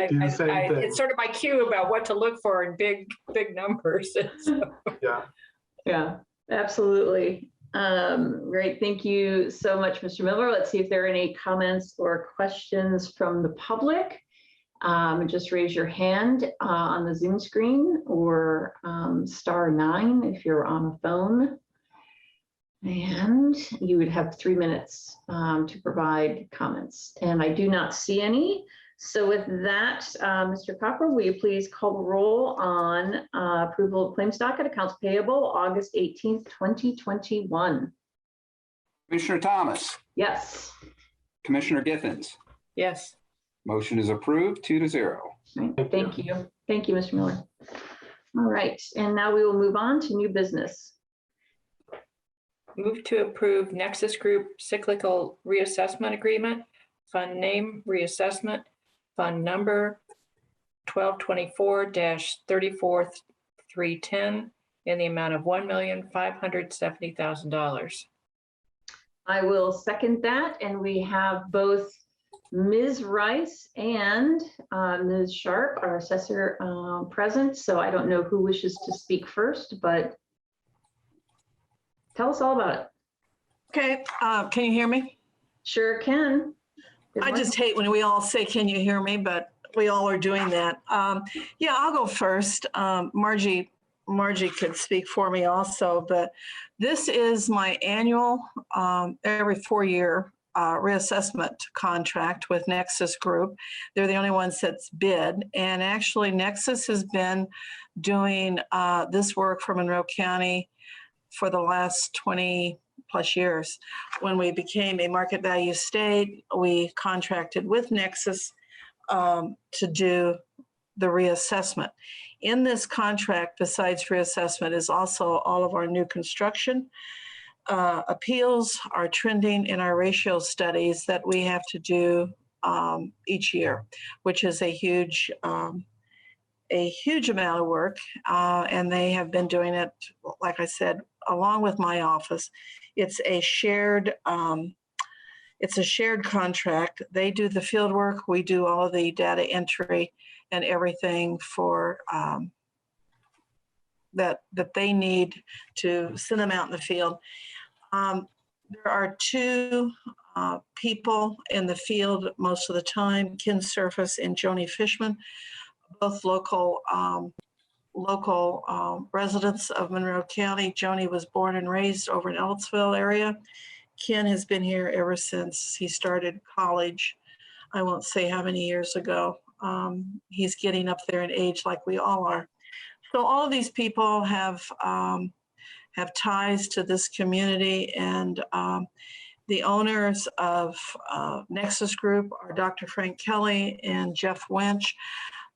do the same thing. It's sort of my cue about what to look for in big numbers. So. Yeah, absolutely. Great, thank you so much, Mr. Miller. Let's see if there are any comments or questions from the public. Just raise your hand on the Zoom screen or *9 if you're on a phone. And you would have 3 minutes to provide comments. And I do not see any. So with that, Mr. Copper, will you please call the roll on approval of claims docket accounts payable August 18th, 2021. Commissioner Thomas. Yes. Commissioner Giffens. Yes. Motion is approved 2-0. Right. Thank you. Thank you, Mr. Miller. All right, and now we will move on to new business. Move to approve Nexus Group Cyclical Reassessment Agreement, Fund Name Reassessment, Fund Number 1224-34310 in the amount of $1,570,000. I will second that, and we have both Ms. Rice and Ms. Sharp, our assessor, present. So I don't know who wishes to speak first, but tell us all about it. Okay, can you hear me? Sure can. I just hate when we all say, can you hear me? But we all are doing that. Yeah, I'll go first. Margie could speak for me also, but this is my annual, every 4-year reassessment contract with Nexus Group. They're the only ones that's bid. And actually Nexus has been doing this work for Monroe County for the last 20 plus years. When we became a market value state, we contracted with Nexus to do the reassessment. In this contract, besides reassessment, is also all of our new construction appeals, our trending, and our ratio studies that we have to do each year, which is a huge amount of work. And they have been doing it, like I said, along with my office. It's a shared contract. They do the field work. We do all of the data entry and everything for that they need to send them out in the field. There are 2 people in the field most of the time, Ken Surface and Joni Fishman, both local residents of Monroe County. Joni was born and raised over in Ellettsville area. Ken has been here ever since he started college. I won't say how many years ago. He's getting up there in age like we all are. So all of these people have ties to this community, and the owners of Nexus Group are Dr. Frank Kelly and Jeff Winch,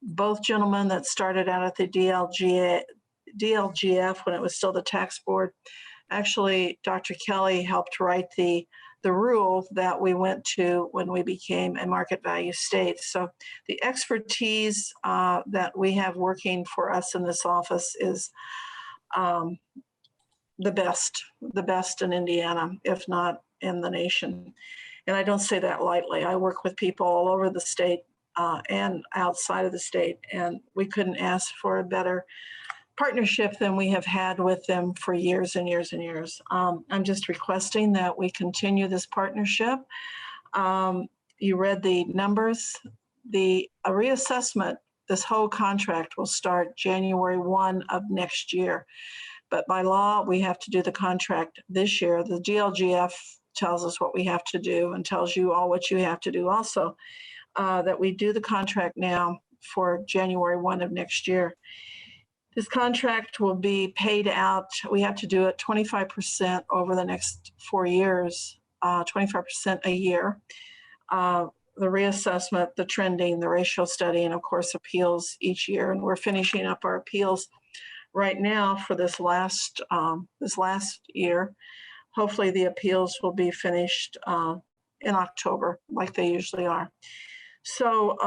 both gentlemen that started out at the DLGF when it was still the tax board. Actually, Dr. Kelly helped write the rule that we went to when we became a market value state. So the expertise that we have working for us in this office is the best in Indiana, if not in the nation. And I don't say that lightly. I work with people all over the state and outside of the state, and we couldn't ask for a better partnership than we have had with them for years and years and years. I'm just requesting that we continue this partnership. You read the numbers. The reassessment, this whole contract will start January 1 of next year. But by law, we have to do the contract this year. The DLGF tells us what we have to do and tells you all what you have to do also, that we do the contract now for January 1 of next year. This contract will be paid out. We have to do it 25% over the next 4 years, 25% a year. The reassessment, the trending, the ratio study, and of course appeals each year. And we're finishing up our appeals right now for this last year. Hopefully the appeals will be finished in October, like they usually are. So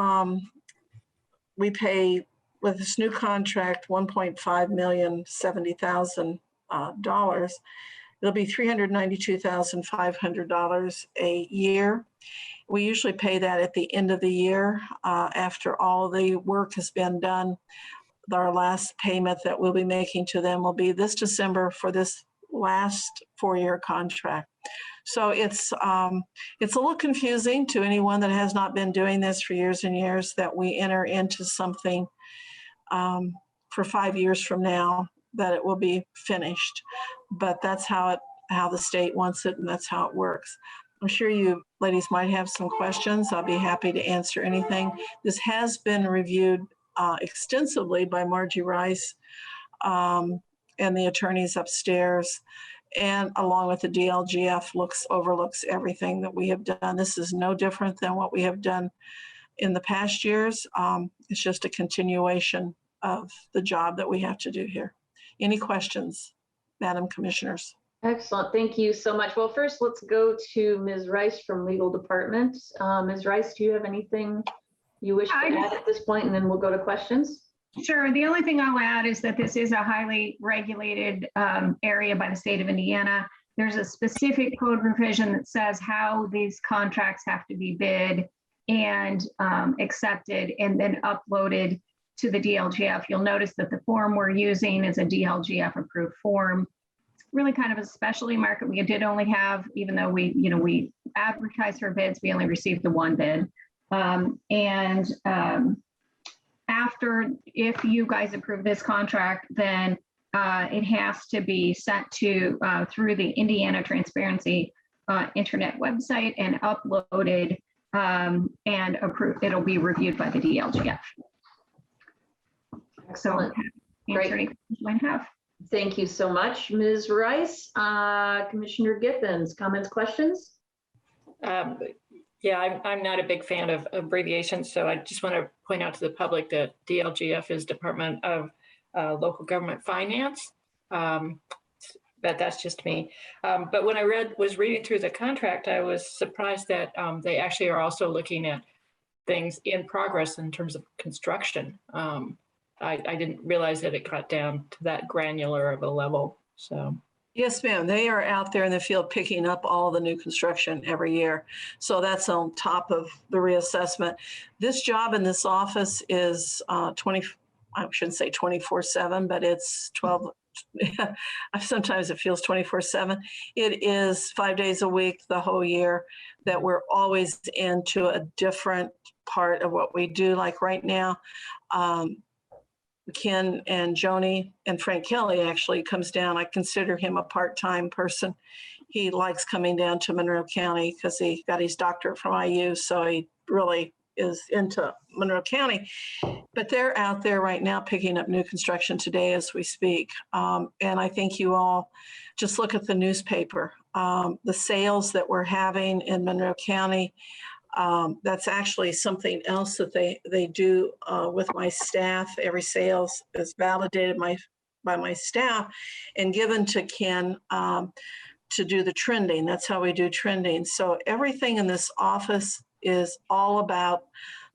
we pay, with this new contract, $1.570,000. It'll be $392,500 a year. We usually pay that at the end of the year after all the work has been done. Our last payment that we'll be making to them will be this December for this last 4-year contract. So it's a little confusing to anyone that has not been doing this for years and years, that we enter into something for 5 years from now that it will be finished. But that's how the state wants it, and that's how it works. I'm sure you ladies might have some questions. I'll be happy to answer anything. This has been reviewed extensively by Margie Rice and the attorneys upstairs, and along with the DLGF overlooks everything that we have done. This is no different than what we have done in the past years. It's just a continuation of the job that we have to do here. Any questions, Madam Commissioners? Excellent. Thank you so much. Well, first, let's go to Ms. Rice from Legal Department. Ms. Rice, do you have anything you wish to add at this point, and then we'll go to questions? Sure. The only thing I'll add is that this is a highly regulated area by the state of Indiana. There's a specific code revision that says how these contracts have to be bid and accepted and then uploaded to the DLGF. You'll notice that the form we're using is a DLGF approved form. It's really kind of a specialty market. We did only have, even though we advertised for bids, we only received the one bid. After, if you guys approve this contract, then it has to be sent to through the Indiana Transparency internet website and uploaded and approved. It'll be reviewed by the DLGF. Excellent. So, answer any questions you might have. Thank you so much, Ms. Rice. Commissioner Giffens, comments, questions? Yeah, I'm not a big fan of abbreviations, so I just want to point out to the public that DLGF is Department of Local Government Finance, but that's just me. But when I was reading through the contract, I was surprised that they actually are also looking at things in progress in terms of construction. I didn't realize that it got down to that granular of a level, so. Yes, ma'am. They are out there in the field picking up all the new construction every year. So that's on top of the reassessment. This job in this office is I shouldn't say 24/7, but it's 12. Sometimes it feels 24/7. It is 5 days a week, the whole year, that we're always into a different part of what we do. Like right now, Ken and Joni and Frank Kelly actually comes down. I consider him a part-time person. He likes coming down to Monroe County because he got his doctorate from IU. So he really into Monroe County, but they're out there right now picking up new construction today as we speak. And I think you all just look at the newspaper, the sales that we're having in Monroe County. That's actually something else that they do with my staff. Every sales is validated by my staff and given to Ken to do the trending. That's how we do trending. So everything in this office is all about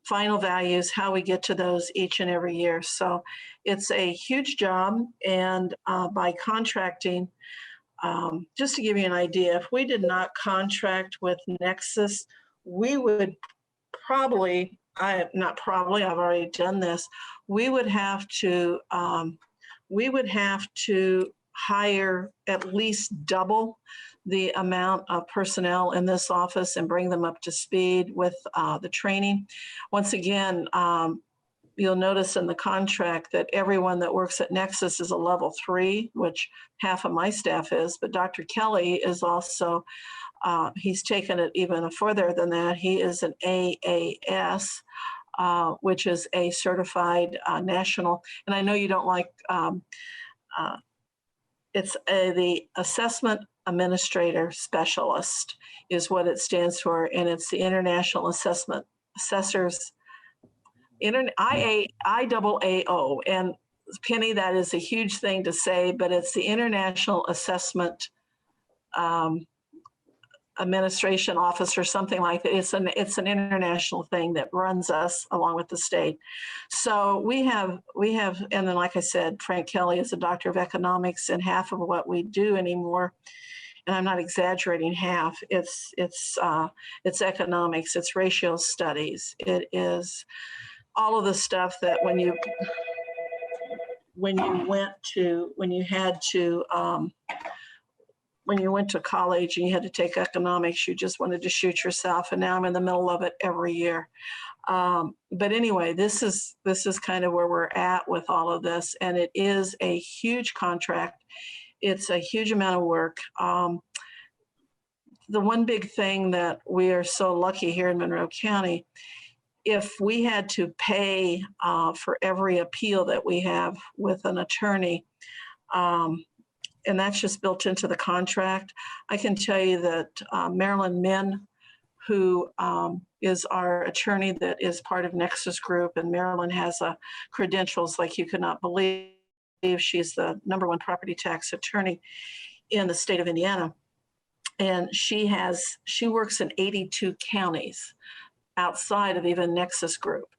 final values, how we get to those each and every year. So it's a huge job. And by contracting, just to give you an idea, if we did not contract with Nexus, we would probably, I've already done this, we would have to hire at least double the amount of personnel in this office and bring them up to speed with the training. Once again, you'll notice in the contract that everyone that works at Nexus is a level 3, which half of my staff is, but Dr. Kelly is also, he's taken it even further than that. He is an AAS, which is a certified national, and I know you don't like, it's the Assessment Administrator Specialist is what it stands for, and it's the International Assessment Assessors, IAAO. And Penny, that is a huge thing to say, but it's the International Assessment Administration Office or something like that. It's an international thing that runs us along with the state. So we have, and then like I said, Frank Kelly is a doctor of economics, and half of what we do anymore, and I'm not exaggerating, half, it's economics, it's racial studies, it is all of the stuff that when you went to college and you had to take economics, you just wanted to shoot yourself. And now I'm in the middle of it every year. But anyway, this is kind of where we're at with all of this. And it is a huge contract. It's a huge amount of work. The one big thing that we are so lucky here in Monroe County, if we had to pay for every appeal that we have with an attorney, and that's just built into the contract. I can tell you that Marilyn Min, who is our attorney that is part of Nexus Group, and Marilyn has credentials like you could not believe. She's the #1 property tax attorney in the state of Indiana. And she works in 82 counties outside of even Nexus Group.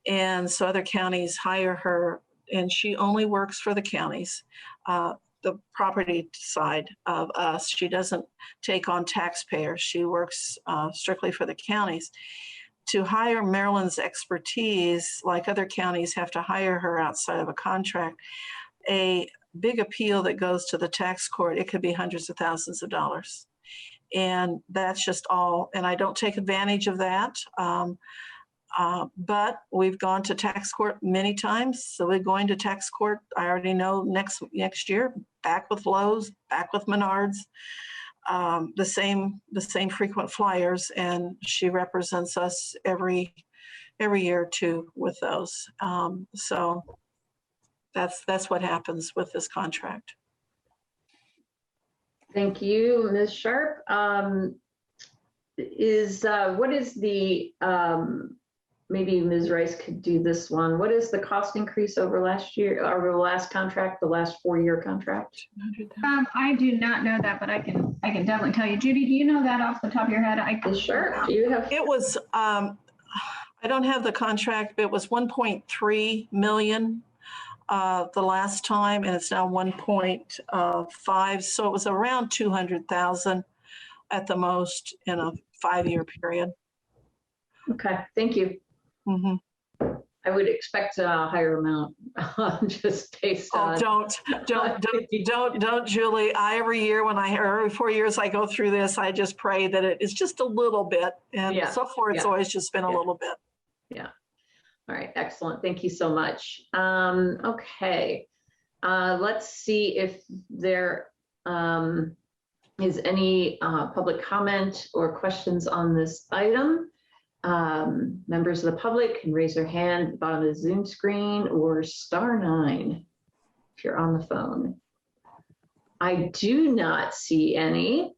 And so other counties hire her, and she only works for the counties. The property side of us. She doesn't take on taxpayers. She works strictly for the counties. To hire Maryland's expertise, like other counties have to hire her outside of a contract, a big appeal that goes to the tax court, it could be hundreds of thousands of dollars. And that's just all, and I don't take advantage of that. But we've gone to tax court many times. So we're going to tax court. I already know next year, back with Lowe's, back with Menards, the same frequent flyers. And she represents us every year too with those. So that's what happens with this contract. Thank you, Ms. Sharp. What is the, maybe Ms. Rice could do this one. What is the cost increase over last year, over the last contract, the last 4-year contract? I do not know that, but I can definitely tell you. Judy, do you know that off the top of your head? Sure. Do you have? It was, I don't have the contract, but it was 1.3 million the last time, and it's now 1.5. So it was around 200,000 at the most in a 5-year period. Okay, thank you. Mm-hmm. I would expect a higher amount just based on. Don't, Julie. Every year every 4 years I go through this, I just pray that it is just a little bit. And so far it's always just been a little bit. Yeah. All right, excellent. Thank you so much. Okay, let's see if there is any public comment or questions on this item. Members of the public can raise their hand at the bottom of the Zoom screen or *9 if you're on the phone. I do not see any.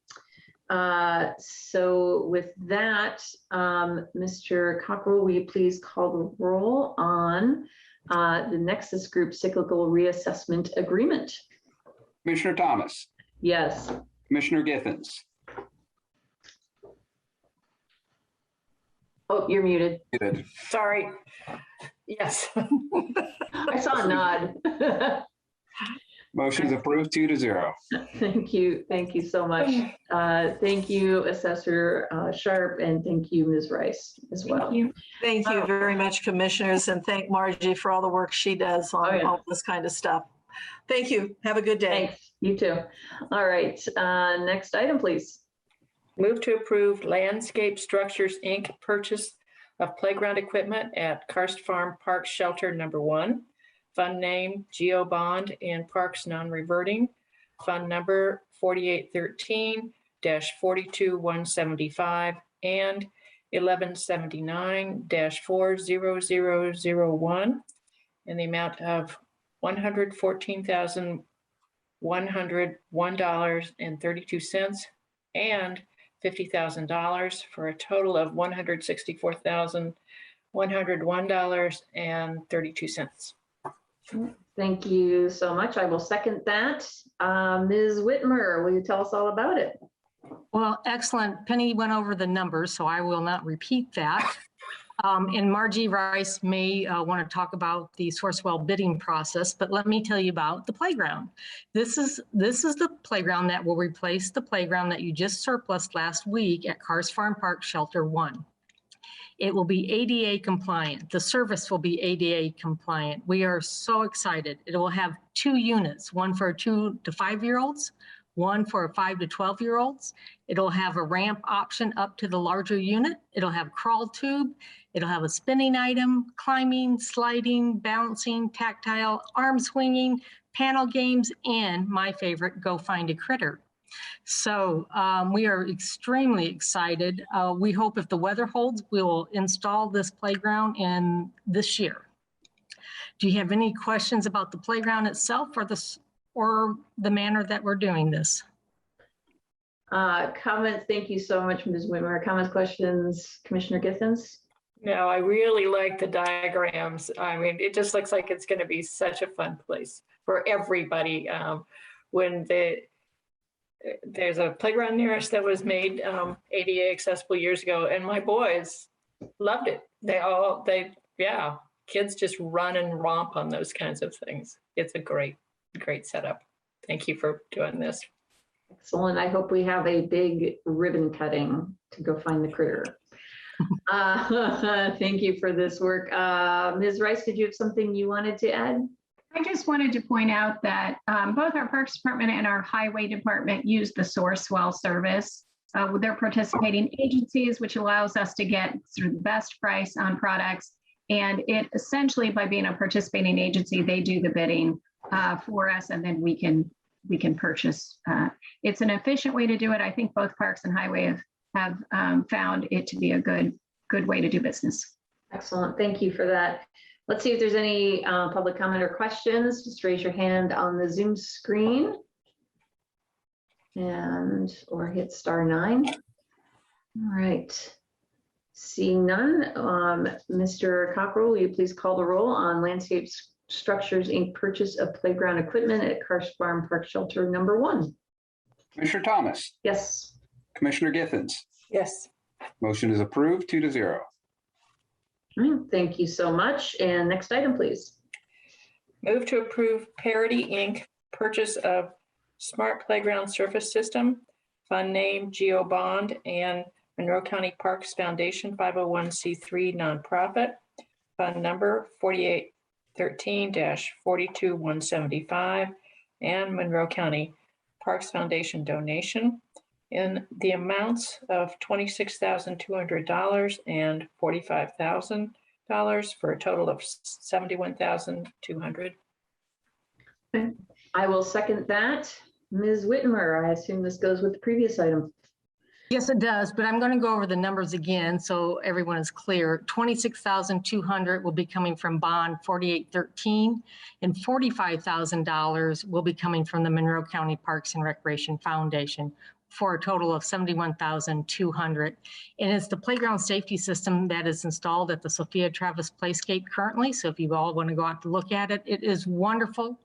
So with that, Mr. Cockrell, will you please call the roll on the Nexus Group Cyclical Reassessment Agreement? Commissioner Thomas, Yes. Commissioner Githens. Oh, you're muted. Muted. Sorry. Yes. I saw a nod. Motion is approved 2-0. Thank you. Thank you so much. Thank you, Assessor Sharp, and thank you, Ms. Rice, as well. Thank you very much, commissioners, and thank Margie for all the work she does on all this kind of stuff. Thank you. Have a good day. Thanks. You too. All right. Next item, please. Move to approve Landscape Structures, Inc. purchase of playground equipment at Karst Farm Park Shelter number 1. Fund name Geo Bond and Parks Non-Reverting. Fund number 4813-42175 and 1179-40001 in the amount of $114,101.32 and $50,000 for a total of $164,101.32. Thank you so much. I will second that. Ms. Whitmer, will you tell us all about it? Well, excellent. Penny went over the numbers, so I will not repeat that. And Margie Rice may want to talk about the Sourcewell bidding process, but let me tell you about the playground. This is the playground that will replace the playground that you just surplused last week at Karst Farm Park Shelter 1. It will be ADA compliant. The service will be ADA compliant. We are so excited. It will have 2 units, one for 2 to 5-year-olds, one for 5 to 12-year-olds. It'll have a ramp option up to the larger unit. It'll have crawl tube. It'll have a spinning item, climbing, sliding, bouncing, tactile, arm swinging, panel games, and my favorite, go find a critter. So we are extremely excited. We hope if the weather holds, we will install this playground in this year. Do you have any questions about the playground itself or the manner that we're doing this? Comments? Thank you so much, Ms. Whitmer. Comments, questions, Commissioner Githens? No, I really like the diagrams. I mean, it just looks like it's going to be such a fun place for everybody. When there's a playground near us that was made ADA accessible years ago, and my boys loved it. Kids just run and romp on those kinds of things. It's a great setup. Thank you for doing this. Excellent. I hope we have a big ribbon cutting to go find the critter. Thank you for this work. Ms. Rice, did you have something you wanted to add? I just wanted to point out that both our Parks Department and our Highway Department use the Sourcewell service. They're participating agencies, which allows us to get sort of the best price on products. And it essentially, by being a participating agency, they do the bidding for us, and then we can purchase. It's an efficient way to do it. I think both Parks and Highway have found it to be a good way to do business. Excellent. Thank you for that. Let's see if there's any public comment or questions. Just raise your hand on the Zoom screen or hit *9. All right. Seeing none, Mr. Cockrell, will you please call the roll on Landscape Structures, Inc. purchase of playground equipment at Karst Farm Park Shelter number 1? Commissioner Thomas. Yes. Commissioner Githens. Yes. Motion is approved 2-0. Thank you so much. And next item, please. Move to approve Parity Inc. purchase of Smart Playground Surface System, fund name Geo Bond and Monroe County Parks Foundation 501c3 nonprofit, fund number 4813-42175, and Monroe County Parks Foundation donation in the amounts of $26,200 and $45,000 for a total of $71,200. I will second that. Ms. Whitmer, I assume this goes with the previous item. Yes, it does, but I'm going to go over the numbers again so everyone is clear. 26,200 will be coming from bond 4813, and $45,000 will be coming from the Monroe County Parks and Recreation Foundation, for a total of 71,200. And it's the playground safety system that is installed at the Sophia Travis Playscape currently. So if you all want to go out to look at it, it is wonderful.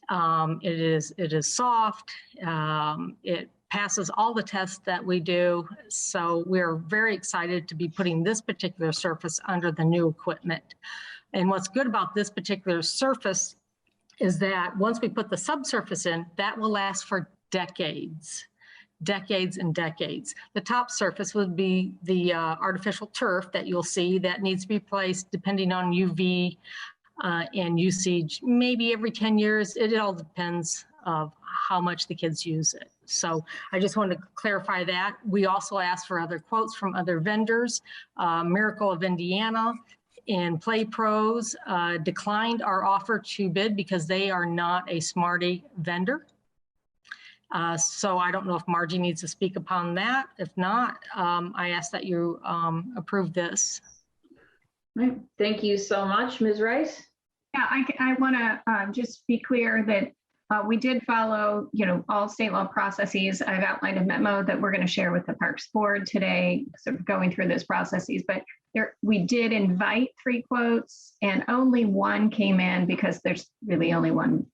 It is soft. It passes all the tests that we do. So we're very excited to be putting this particular surface under the new equipment. And what's good about this particular surface is that once we put the subsurface in, that will last for decades. Decades and decades. The top surface would be the artificial turf that you'll see that needs to be replaced depending on UV and usage, maybe every 10 years. It all depends of how much the kids use it. So I just wanted to clarify that. We also asked for other quotes from other vendors. Miracle of Indiana and Play Pros declined our offer to bid because they are not a Smarty vendor. So I don't know if Margie needs to speak upon that. If not, I ask that you approve this. Right. Thank you so much, Ms. Rice. Yeah, I want to just be clear that we did follow, all state law processes. I've outlined a memo that we're going to share with the Parks Board today, sort of going through those processes. But we did invite 3 quotes, and only one came in because there's really only one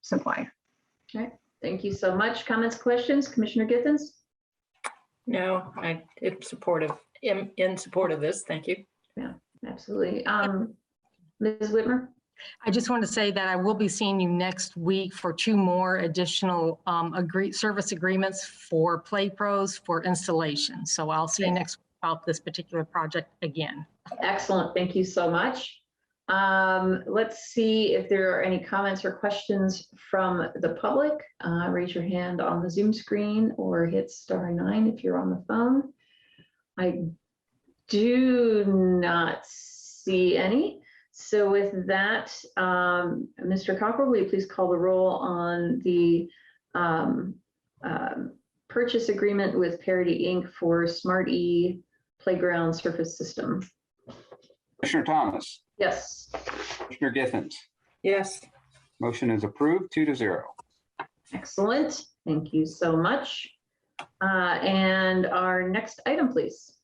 supplier. Okay. Thank you so much. Comments, questions, Commissioner Githens? No, I'm supportive. In support of this. Thank you. Yeah, absolutely. Ms. Whitmer? I just want to say that I will be seeing you next week for 2 more additional service agreements for Play Pros for installation. So I'll see you next week about this particular project again. Excellent. Thank you so much. Let's see if there are any comments or questions from the public. Raise your hand on the Zoom screen or hit *9 if you're on the phone. I do not see any. So with that, Mr. Cockrell, will you please call the roll on the purchase agreement with Parity Inc. for Smart E Playground Surface System? Commissioner Thomas. Yes. Commissioner Githens. Yes. Motion is approved 2-0. Excellent. Thank you so much. And our next item, please.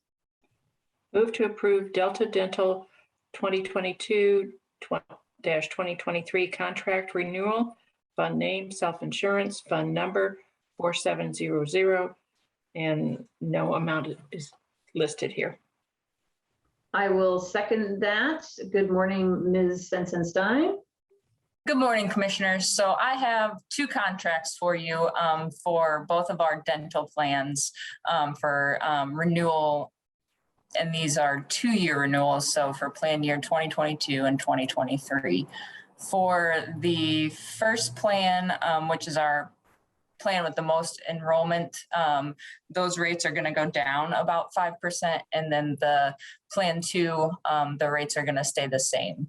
Move to approve Delta Dental 2022-2023 contract renewal, fund name, self-insurance, fund number 4700, and no amount is listed here. I will second that. Good morning, Ms. Sensenstein. Good morning, Commissioners. So I have 2 contracts for you for both of our dental plans for renewal. And these are 2-year renewals, so for plan year 2022 and 2023. For the first plan, which is our plan with the most enrollment, those rates are going to go down about 5%. And then the plan 2, the rates are going to stay the same.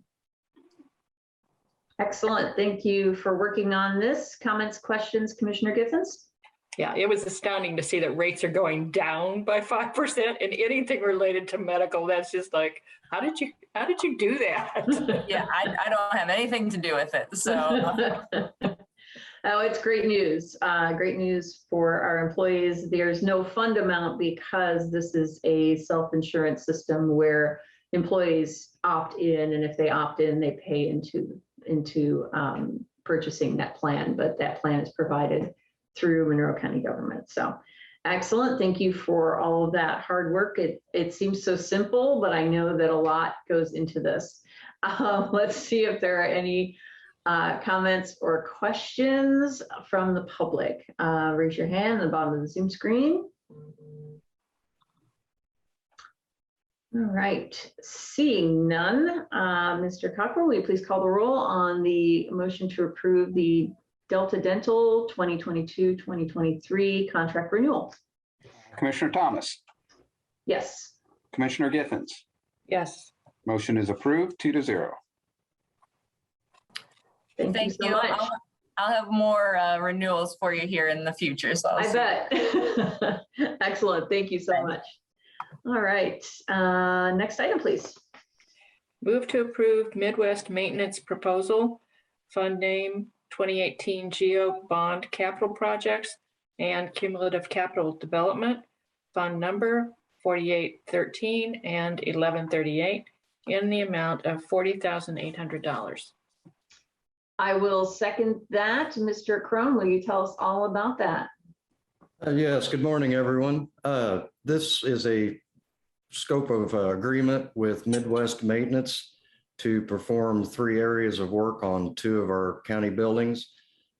Excellent. Thank you for working on this. Comments, questions, Commissioner Githens? Yeah, it was astounding to see that rates are going down by 5% and anything related to medical. That's just like, how did you do that? Yeah, I don't have anything to do with it. So. Oh, it's great news. Great news for our employees. There's no fund amount because this is a self-insurance system where employees opt in, and if they opt in, they pay into purchasing that plan. But that plan is provided through Monroe County government. So excellent. Thank you for all of that hard work. It seems so simple, but I know that a lot goes into this. Let's see if there are any comments or questions from the public. Raise your hand at the bottom of the Zoom screen. All right, seeing none, Mr. Cockrell, will you please call the roll on the motion to approve the Delta Dental 2022-2023 contract renewal? Commissioner Thomas. Yes. Commissioner Githens. Yes. Motion is approved 2-0. Thank you so much. I'll have more renewals for you here in the future. So I bet. Excellent. Thank you so much. All right. Next item, please. Move to approve Midwest Maintenance Proposal, Fund Name 2018 Geo Bond Capital Projects and Cumulative Capital Development, Fund Number 4813 and 1138 in the amount of $40,800. I will second that. Mr. Crone, will you tell us all about that? Yes, good morning, everyone. This is a scope of agreement with Midwest Maintenance to perform 3 areas of work on 2 of our county buildings.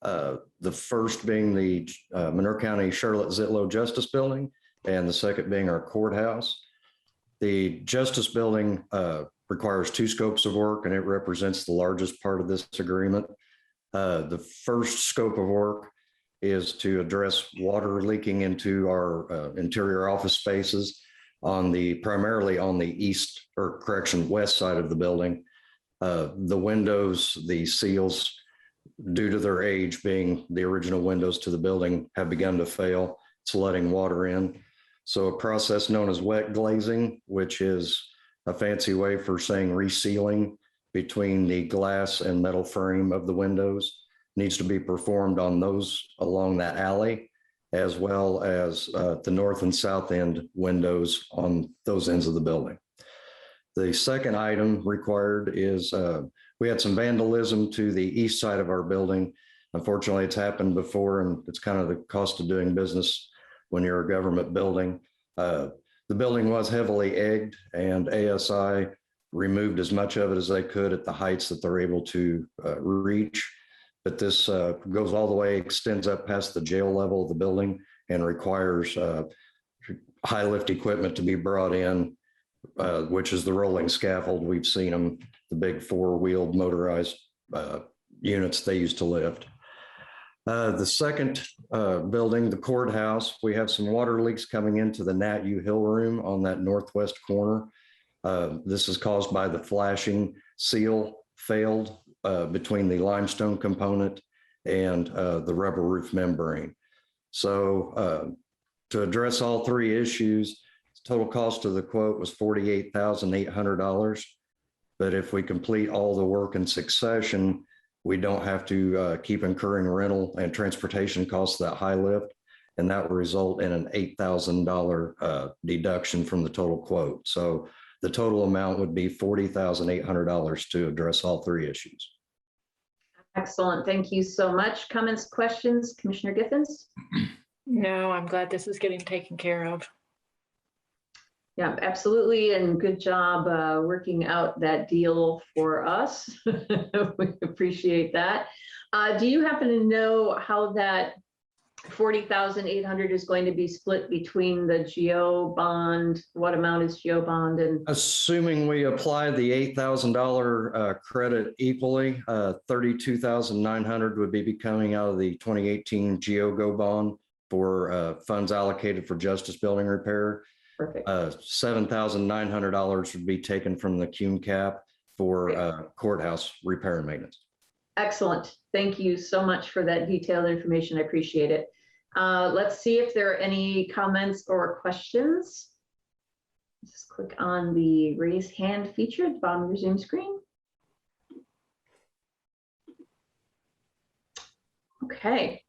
The first being the Monroe County Charlotte Zitlow Justice Building, and the second being our courthouse. The Justice Building requires 2 scopes of work, and it represents the largest part of this agreement. The first scope of work is to address water leaking into our interior office spaces primarily on the west side of the building. The windows, the seals, due to their age being the original windows to the building, have begun to fail. It's letting water in. So a process known as wet glazing, which is a fancy way for saying resealing between the glass and metal frame of the windows, needs to be performed on those along that alley, as well as the north and south end windows on those ends of the building. The second item required is we had some vandalism to the east side of our building. Unfortunately, it's happened before, and it's kind of the cost of doing business when you're a government building. The building was heavily egged, and ASI removed as much of it as they could at the heights that they're able to reach. But this goes all the way, extends up past the jail level of the building, and requires high lift equipment to be brought in, which is the rolling scaffold. We've seen them, the big 4-wheeled motorized units they used to lift. The second building, the courthouse, we have some water leaks coming into the Nat U Hill room on that northwest corner. This is caused by the flashing seal failed between the limestone component and the rubber roof membrane. So to address all 3 issues, the total cost of the quote was $48,800. But if we complete all the work in succession, we don't have to keep incurring rental and transportation costs of that high lift, and that will result in an $8,000 deduction from the total quote. So the total amount would be $40,800 to address all 3 issues. Excellent. Thank you so much. Comments, questions, Commissioner Giffens? No, I'm glad this is getting taken care of. Yeah, absolutely. And good job working out that deal for us. We appreciate that. Do you happen to know how that $40,800 is going to be split between the GEO bond? What amount is GEO bond? And assuming we apply the $8,000 credit equally, $32,900 would be coming out of the 2018 GEO bond for funds allocated for Justice Building repair. Perfect. $7,900 would be taken from the CUNE cap for courthouse repair and maintenance. excellent. Thank you so much for that detailed information. I appreciate it. Let's see if there are any comments or questions. Just click on the raise hand feature at the bottom of your Zoom screen. Okay.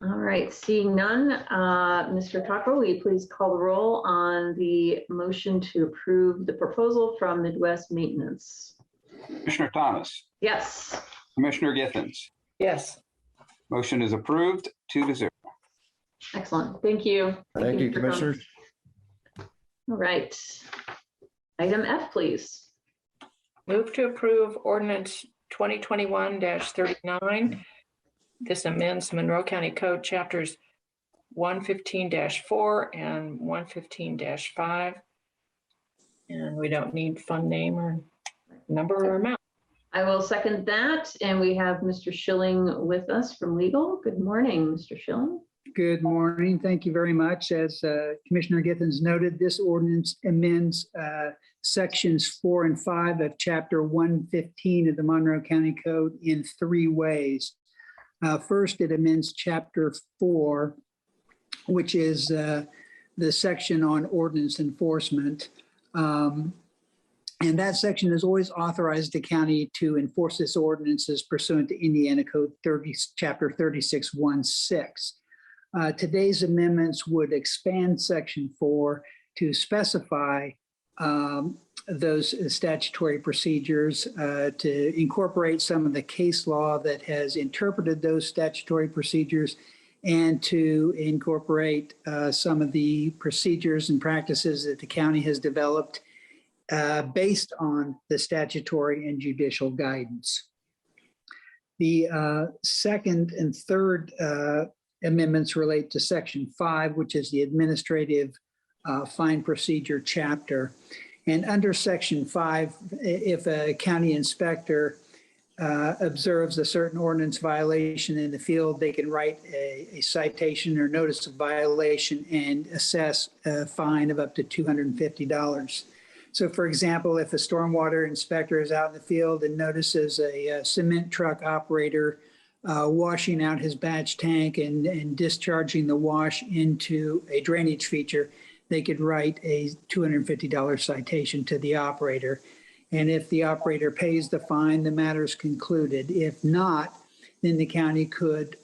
All right, seeing none, Mr. Taco, will you please call the roll on the motion to approve the proposal from Midwest Maintenance? Commissioner Thomas. Yes. Commissioner Giffens. Yes. Motion is approved 2-0. Excellent. Thank you. Thank you, Commissioners. All right. Item F, please. Move to approve ordinance 2021-39. This amends Monroe County Code chapters 115-4 and 115-5. And we don't need fund name or number or amount. I will second that. And we have Mr. Schilling with us from legal. Good morning, Mr. Schilling. Good morning. Thank you very much. As Commissioner Giffens noted, this ordinance amends sections 4 and 5 of chapter 115 of the Monroe County Code in 3 ways. First, it amends Chapter 4, which is the section on ordinance enforcement. And that section has always authorized the county to enforce its ordinances pursuant to Indiana Code Chapter 36(1)(6). Today's amendments would expand Section 4 to specify those statutory procedures, to incorporate some of the case law that has interpreted those statutory procedures, and to incorporate some of the procedures and practices that the county has developed based on the statutory and judicial guidance. The second and third amendments relate to Section 5, which is the administrative fine procedure chapter. And under Section 5, if a county inspector observes a certain ordinance violation in the field, they can write a citation or notice of violation and assess a fine of up to $250. So for example, if a stormwater inspector is out in the field and notices a cement truck operator washing out his batch tank and discharging the wash into a drainage feature, they could write a $250 citation to the operator. And if the operator pays the fine, the matter is concluded. If not, then the county could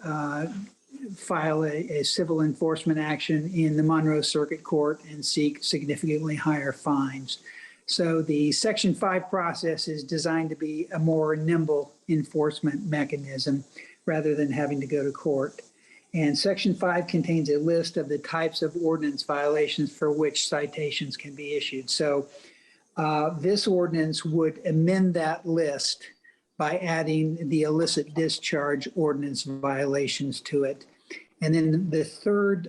file a civil enforcement action in the Monroe Circuit Court and seek significantly higher fines. So the Section 5 process is designed to be a more nimble enforcement mechanism rather than having to go to court. And Section 5 contains a list of the types of ordinance violations for which citations can be issued. So this ordinance would amend that list by adding the illicit discharge ordinance violations to it. And then the third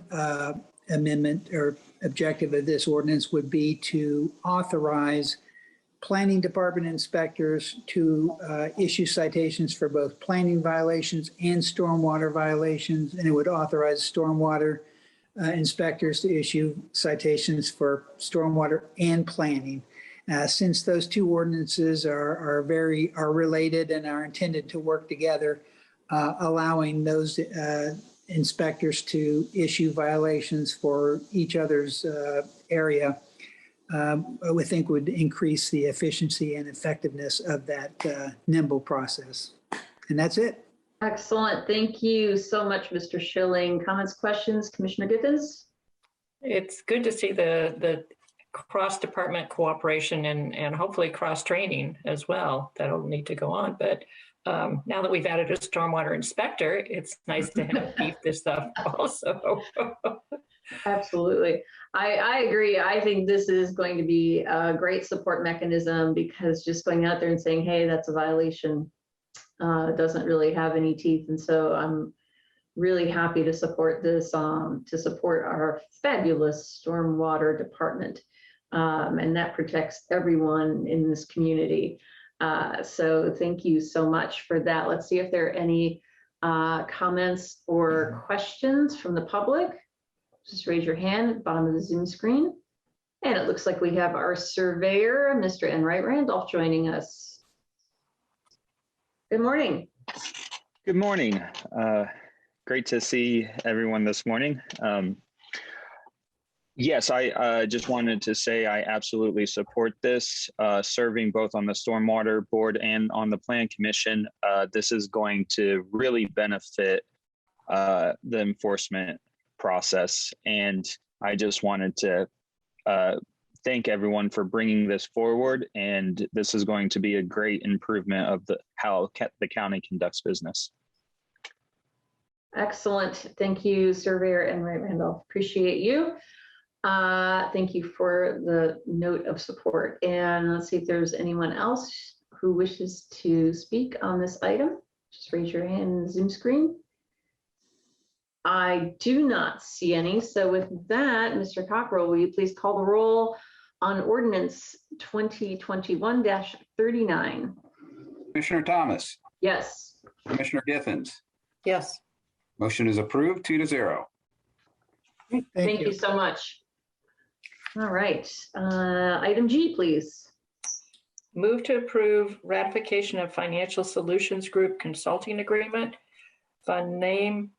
amendment or objective of this ordinance would be to authorize planning department inspectors to issue citations for both planning violations and stormwater violations. And it would authorize stormwater inspectors to issue citations for stormwater and planning. Since those two ordinances are related and are intended to work together, allowing those inspectors to issue violations for each other's area, we think would increase the efficiency and effectiveness of that nimble process. And that's it. Excellent. Thank you so much, Mr. Schilling. Comments, questions, Commissioner Githens? It's good to see the cross-department cooperation and hopefully cross-training as well. That'll need to go on. But now that we've added a stormwater inspector, it's nice to have beef this stuff also. Absolutely. I agree. I think this is going to be a great support mechanism, because just going out there and saying, hey, that's a violation, doesn't really have any teeth. And so I'm really happy to support this, to support our fabulous stormwater department. And that protects everyone in this community. So thank you so much for that. Let's see if there are any comments or questions from the public. Just raise your hand at the bottom of the Zoom screen. And it looks like we have our surveyor, Mr. Enright Randolph, joining us. Good morning. Good morning. Great to see everyone this morning. Yes, I just wanted to say I absolutely support this, serving both on the Stormwater Board and on the Plan Commission. This is going to really benefit the enforcement process. And I just wanted to thank everyone for bringing this forward. And this is going to be a great improvement of how the county conducts business. Excellent. Thank you, Surveyor Enright Randolph. Appreciate you. Thank you for the note of support. And let's see if there's anyone else who wishes to speak on this item. Just raise your hand in the Zoom screen. I do not see any. So with that, Mr. Cockrell, will you please call the roll on ordinance 2021-39? Commissioner Thomas? Yes. Commissioner Githens? Yes. Motion is approved 2-0. Thank you so much. All right. Item G, please. Move to approve ratification of Financial Solutions Group consulting agreement fund name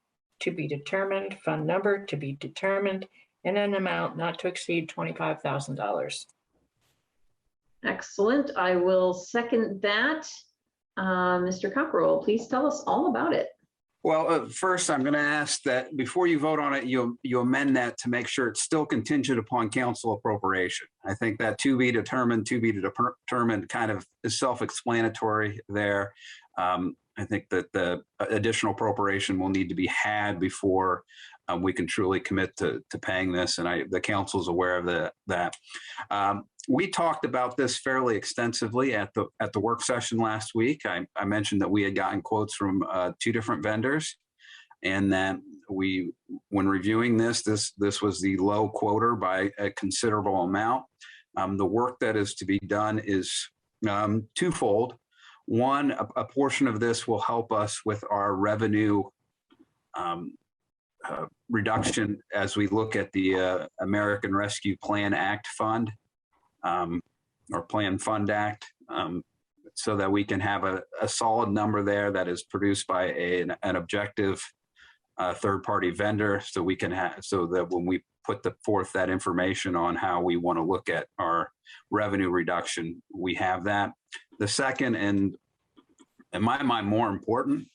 to be determined, fund number to be determined, and an amount not to exceed $25,000. Excellent. I will second that. Mr. Cockrell, please tell us all about it. Well, first, I'm going to ask that before you vote on it, you amend that to make sure it's still contingent upon council appropriation. I think that to be determined kind of is self-explanatory there. I think that the additional appropriation will need to be had before we can truly commit to paying this, and the council's aware of that. We talked about this fairly extensively at the work session last week. I mentioned that we had gotten quotes from 2 different vendors, and that when reviewing this was the low quoter by a considerable amount. The work that is to be done is twofold. One, a portion of this will help us with our revenue reduction as we look at the American Rescue Plan Act fund, or Plan Fund Act, so that we can have a solid number there that is produced by an objective third-party vendor, so we can have, so that when we put forth that information on how we want to look at our revenue reduction, we have that. The second, and in my mind more important,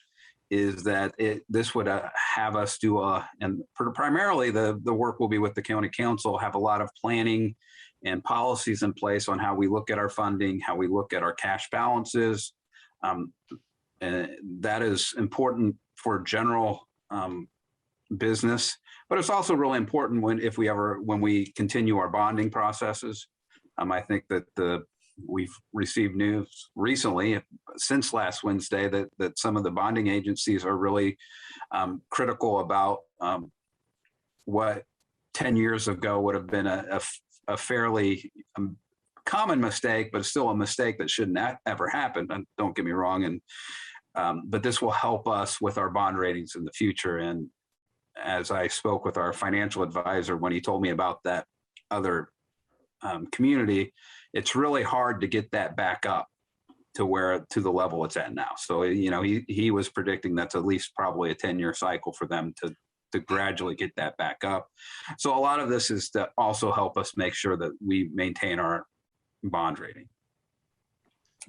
is that this would have us do and primarily the work will be with the county council, have a lot of planning and policies in place on how we look at our funding, how we look at our cash balances. That is important for general business, but it's also really important when we continue our bonding processes. I think that we've received news recently, since last Wednesday, that some of the bonding agencies are really critical about what 10 years ago would have been a fairly common mistake, but still a mistake that shouldn't ever happen. And don't get me wrong. But this will help us with our bond ratings in the future. And as I spoke with our financial advisor, when he told me about that other community, it's really hard to get that back up to the level it's at now. So, he was predicting that's at least probably a 10-year cycle for them to gradually get that back up. So a lot of this is to also help us make sure that we maintain our bond rating.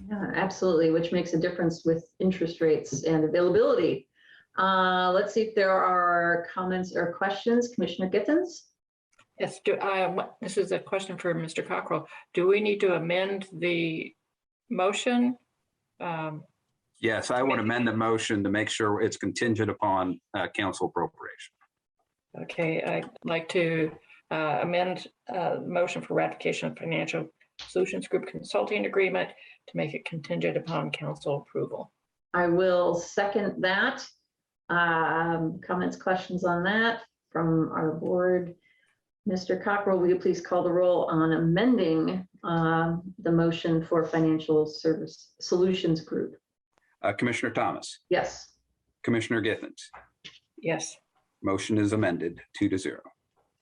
Yeah, absolutely, which makes a difference with interest rates and availability. Let's see if there are comments or questions. Commissioner Gittens? Yes, this is a question for Mr. Cockrell. Do we need to amend the motion? Yes, I would amend the motion to make sure it's contingent upon council appropriation. Okay, I'd like to amend the motion for ratification of Financial Solutions Group Consulting Agreement to make it contingent upon council approval. I will second that. Comments, questions on that from our board? Mr. Cockrell, will you please call the roll on amending the motion for Financial Service Solutions Group? Commissioner Thomas? Yes. Commissioner Gittens? Yes. Motion is amended 2-0.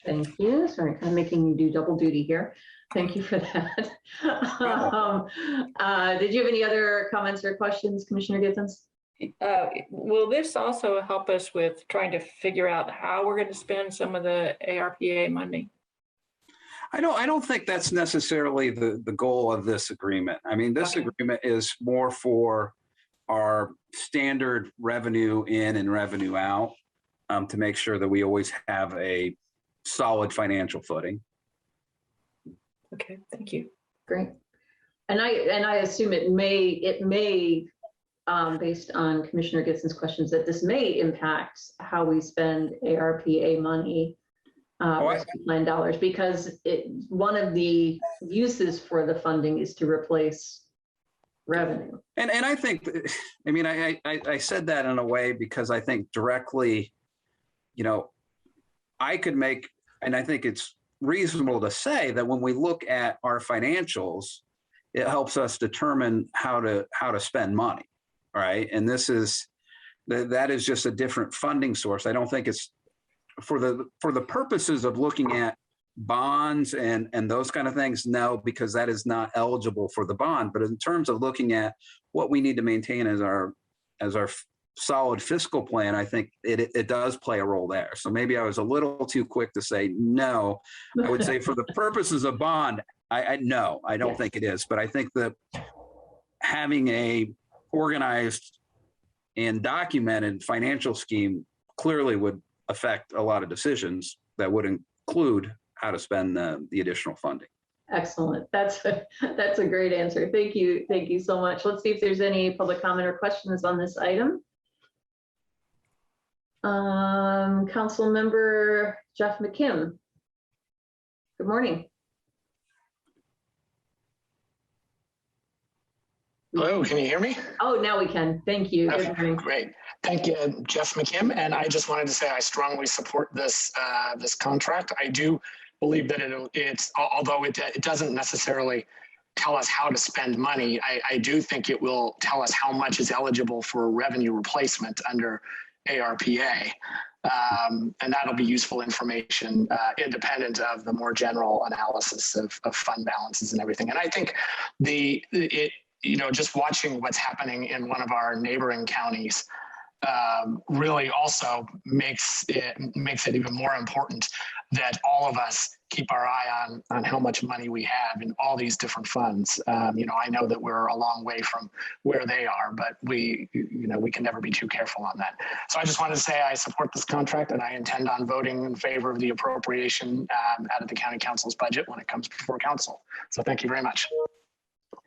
Thank you. Sorry, kind of making you do double duty here. Thank you for that. Did you have any other comments or questions, Commissioner Gittens? Will this also help us with trying to figure out how we're going to spend some of the ARPA money? I don't think that's necessarily the goal of this agreement. I mean, this agreement is more for our standard revenue in and revenue out, to make sure that we always have a solid financial footing. Okay, thank you. Great. And I assume it may based on Commissioner Gibson's questions, that this may impact how we spend ARPA money, plan dollars, because one of the uses for the funding is to replace revenue. And I think, I mean, I said that in a way because I think directly, I could make, and I think it's reasonable to say that when we look at our financials, it helps us determine how to spend money. Right. And that is just a different funding source. I don't think it's for the purposes of looking at bonds and those kind of things. No, because that is not eligible for the bond. But in terms of looking at what we need to maintain as our solid fiscal plan, I think it does play a role there. So maybe I was a little too quick to say no. I would say for the purposes of bond, I don't think it is. But I think that having a organized and documented financial scheme clearly would affect a lot of decisions that would include how to spend the additional funding. Excellent. That's a great answer. Thank you. Thank you so much. Let's see if there's any public comment or questions on this item. Council Member Jeff McKim. Good morning. Hello, can you hear me? Oh, now we can. Thank you. Okay, Good morning. great. Thank you, Jeff McKim. And I just wanted to say I strongly support this this contract. I do believe that although it doesn't necessarily tell us how to spend money, I do think it will tell us how much is eligible for revenue replacement under ARPA. And that'll be useful information independent of the more general analysis of fund balances and everything. And I think just watching what's happening in one of our neighboring counties really also makes it even more important that all of us keep our eye on how much money we have in all these different funds. I know that we're a long way from where they are, but we can never be too careful on that. So I just wanted to say I support this contract and I intend on voting in favor of the appropriation out of the county council's budget when it comes before council. So thank you very much.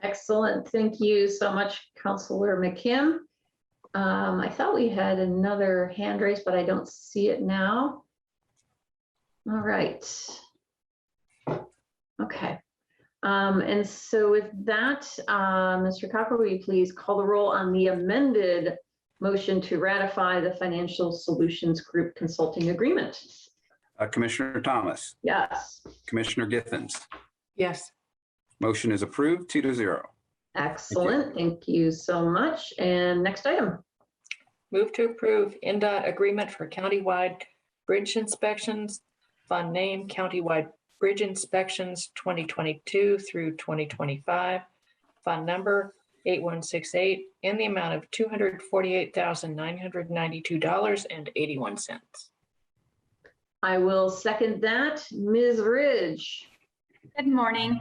Excellent. Thank you so much, Councilor McKim. I thought we had another hand raised, but I don't see it now. All right. Okay. And so with that, Mr. Copper, will you please call the roll on the amended motion to ratify the Financial Solutions Group Consulting Agreement? Commissioner Thomas. Yes. Commissioner Githens. Yes. Motion is approved 2-0. Excellent. Thank you so much. And next item. Move to approve NDOT agreement for countywide bridge inspections. Fund name Countywide Bridge Inspections 2022 through 2025. Fund number 8168 in the amount of $248,992.81. I will second that. Ms. Ridge. Good morning.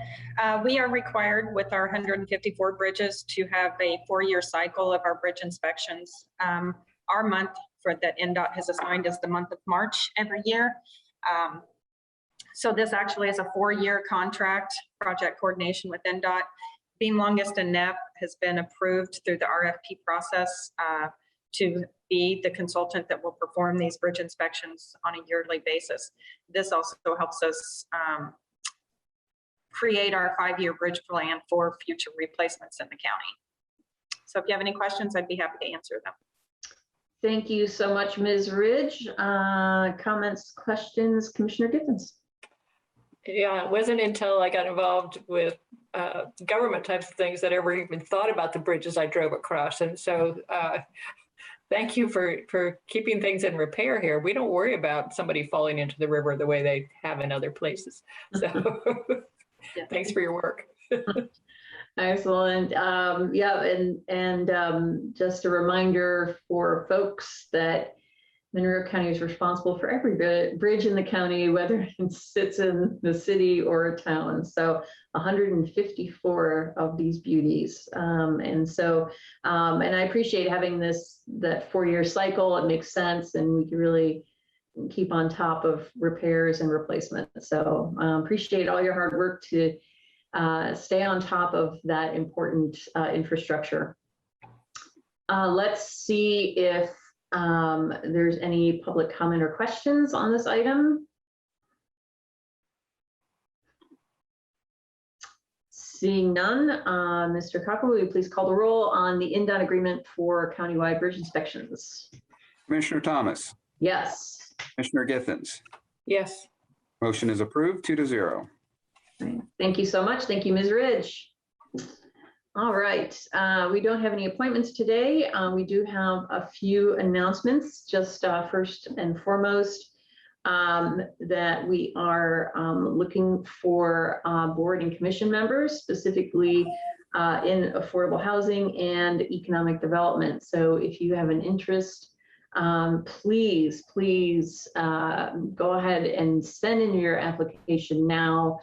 We are required with our 154 bridges to have a 4-year cycle of our bridge inspections. Our month that NDOT has assigned is the month of March every year. So this actually is a 4-year contract, project coordination with NDOT. Beam Longest and NEP has been approved through the RFP process to be the consultant that will perform these bridge inspections on a yearly basis. This also helps us create our 5-year bridge plan for future replacements in the county. So if you have any questions, I'd be happy to answer them. Thank you so much, Ms. Ridge. Comments, questions, Commissioner Githens? Yeah, it wasn't until I got involved with government types of things that I ever even thought about the bridges I drove across. And so thank you for keeping things in repair here. We don't worry about somebody falling into the river the way they have in other places. So thanks for your work. Excellent. Yeah, and just a reminder for folks that Monroe County is responsible for every bridge in the county, whether it sits in the city or a town. So 154 of these beauties. And I appreciate having that 4-year cycle. It makes sense, and we can really keep on top of repairs and replacement. So appreciate all your hard work to stay on top of that important infrastructure. Let's see if there's any public comment or questions on this item. Seeing none, Mr. Cocker, will you please call the roll on the NDOT agreement for countywide bridge inspections? Commissioner Thomas. Yes. Commissioner Githens. Yes. Motion is approved 2-0. Thank you so much. Thank you, Ms. Ridge. All right, we don't have any appointments today. We do have a few announcements. Just first and foremost, that we are looking for board and commission members, specifically in affordable housing and economic development. So if you have an interest, please go ahead and send in your application now.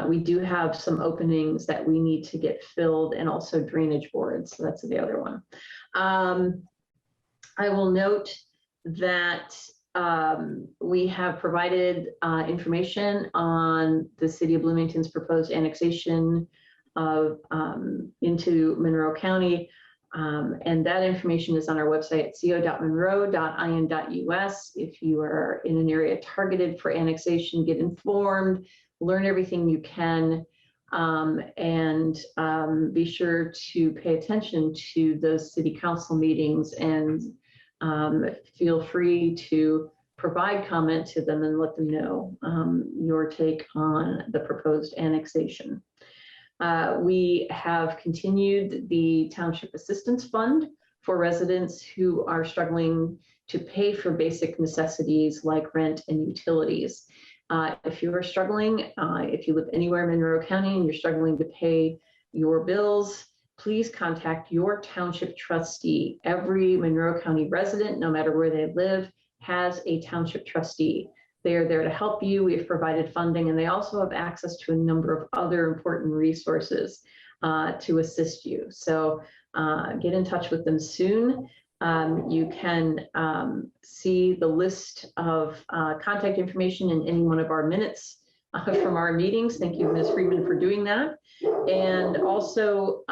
We do have some openings that we need to get filled, and also drainage boards. So that's the other one. I will note that we have provided information on the City of Bloomington's proposed annexation of into Monroe County. And that information is on our website at co.monroe.in.us. If you are in an area targeted for annexation, get informed, learn everything you can, and be sure to pay attention to those city council meetings, and feel free to provide comment to them and let them know your take on the proposed annexation. We have continued the Township Assistance Fund for residents who are struggling to pay for basic necessities like rent and utilities. If you are struggling, if you live anywhere in Monroe County and you're struggling to pay your bills, please contact your township trustee. Every Monroe County resident, no matter where they live, has a township trustee. They are there to help you. We have provided funding, and they also have access to a number of other important resources to assist you. So get in touch with them soon. You can see the list of contact information in any one of our minutes from our meetings. Thank you, Ms. Friedman, for doing that. And also,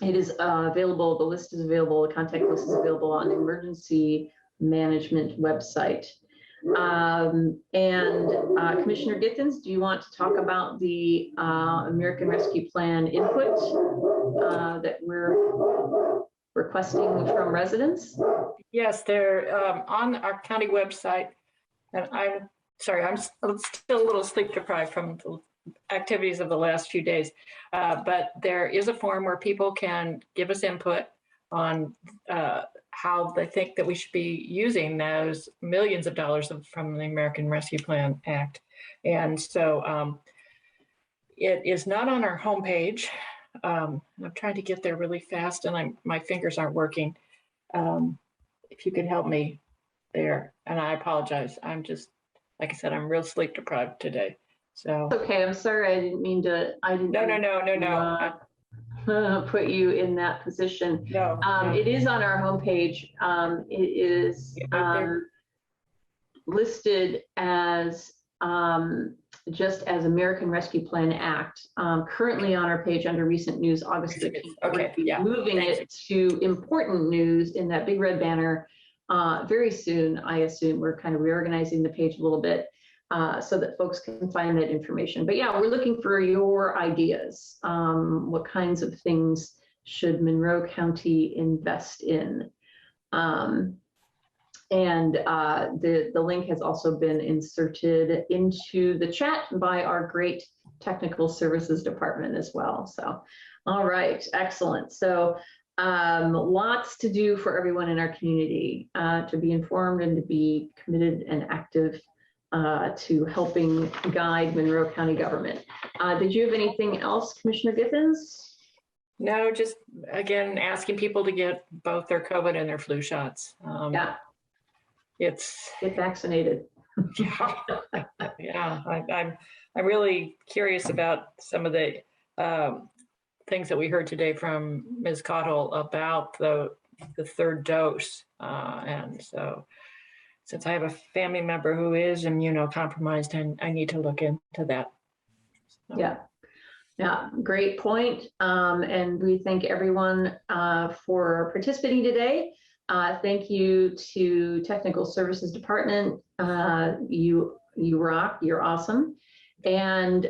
it is available, the list is available, the contact list is available on the emergency management website. Commissioner Gittens, do you want to talk about the American Rescue Plan input that we're requesting from residents? Yes, they're on our county website. And I'm sorry, I'm still a little sleep deprived from the activities of the last few days. But there is a form where people can give us input on how they think that we should be using those millions of dollars from the American Rescue Plan Act. And so it is not on our homepage. I'm trying to get there really fast, and my fingers aren't working. If you could help me there, and I apologize. I'm just, like I said, I'm real sleep deprived today. So okay, I'm sorry. I didn't mean to. No. Put you in that position. No, It is on our homepage. It is listed as just as American Rescue Plan Act. Currently on our page under recent news, August 15th. Okay, yeah. Moving it to important news in that big red banner very soon. I assume we're kind of reorganizing the page a little bit so that folks can find that information. But yeah, we're looking for your ideas. What kinds of things should Monroe County invest in? The link has also been inserted into the chat by our great technical services department as well. So, all right, excellent. So lots to do for everyone in our community to be informed and to be committed and active to helping guide Monroe County government. Did you have anything else, Commissioner Giffens? No, just again, asking people to get both their COVID and their flu shots. Yeah. Get vaccinated. Yeah, I'm really curious about some of the things that we heard today from Ms. Cottle about the third dose. And so since I have a family member who is immunocompromised, and I need to look into that. So. Yeah, great point. And we thank everyone for participating today. Thank you to Technical Services Department. You rock, you're awesome. And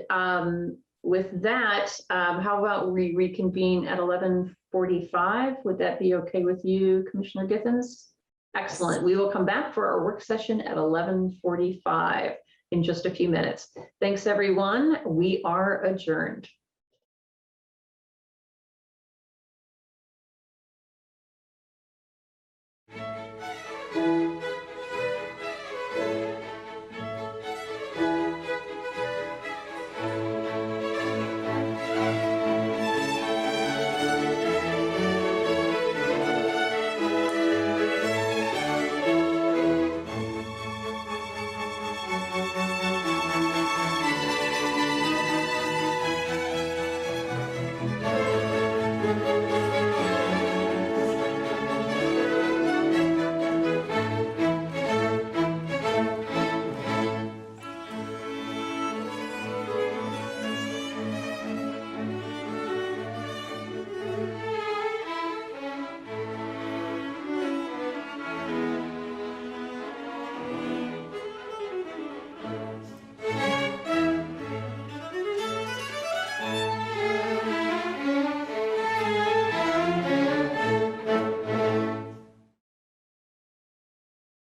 with that, how about we reconvene at 11:45? Would that be okay with you, Commissioner Giffens? Excellent. We will come back for our work session at 11:45 in just a few minutes. Thanks, everyone. We are adjourned.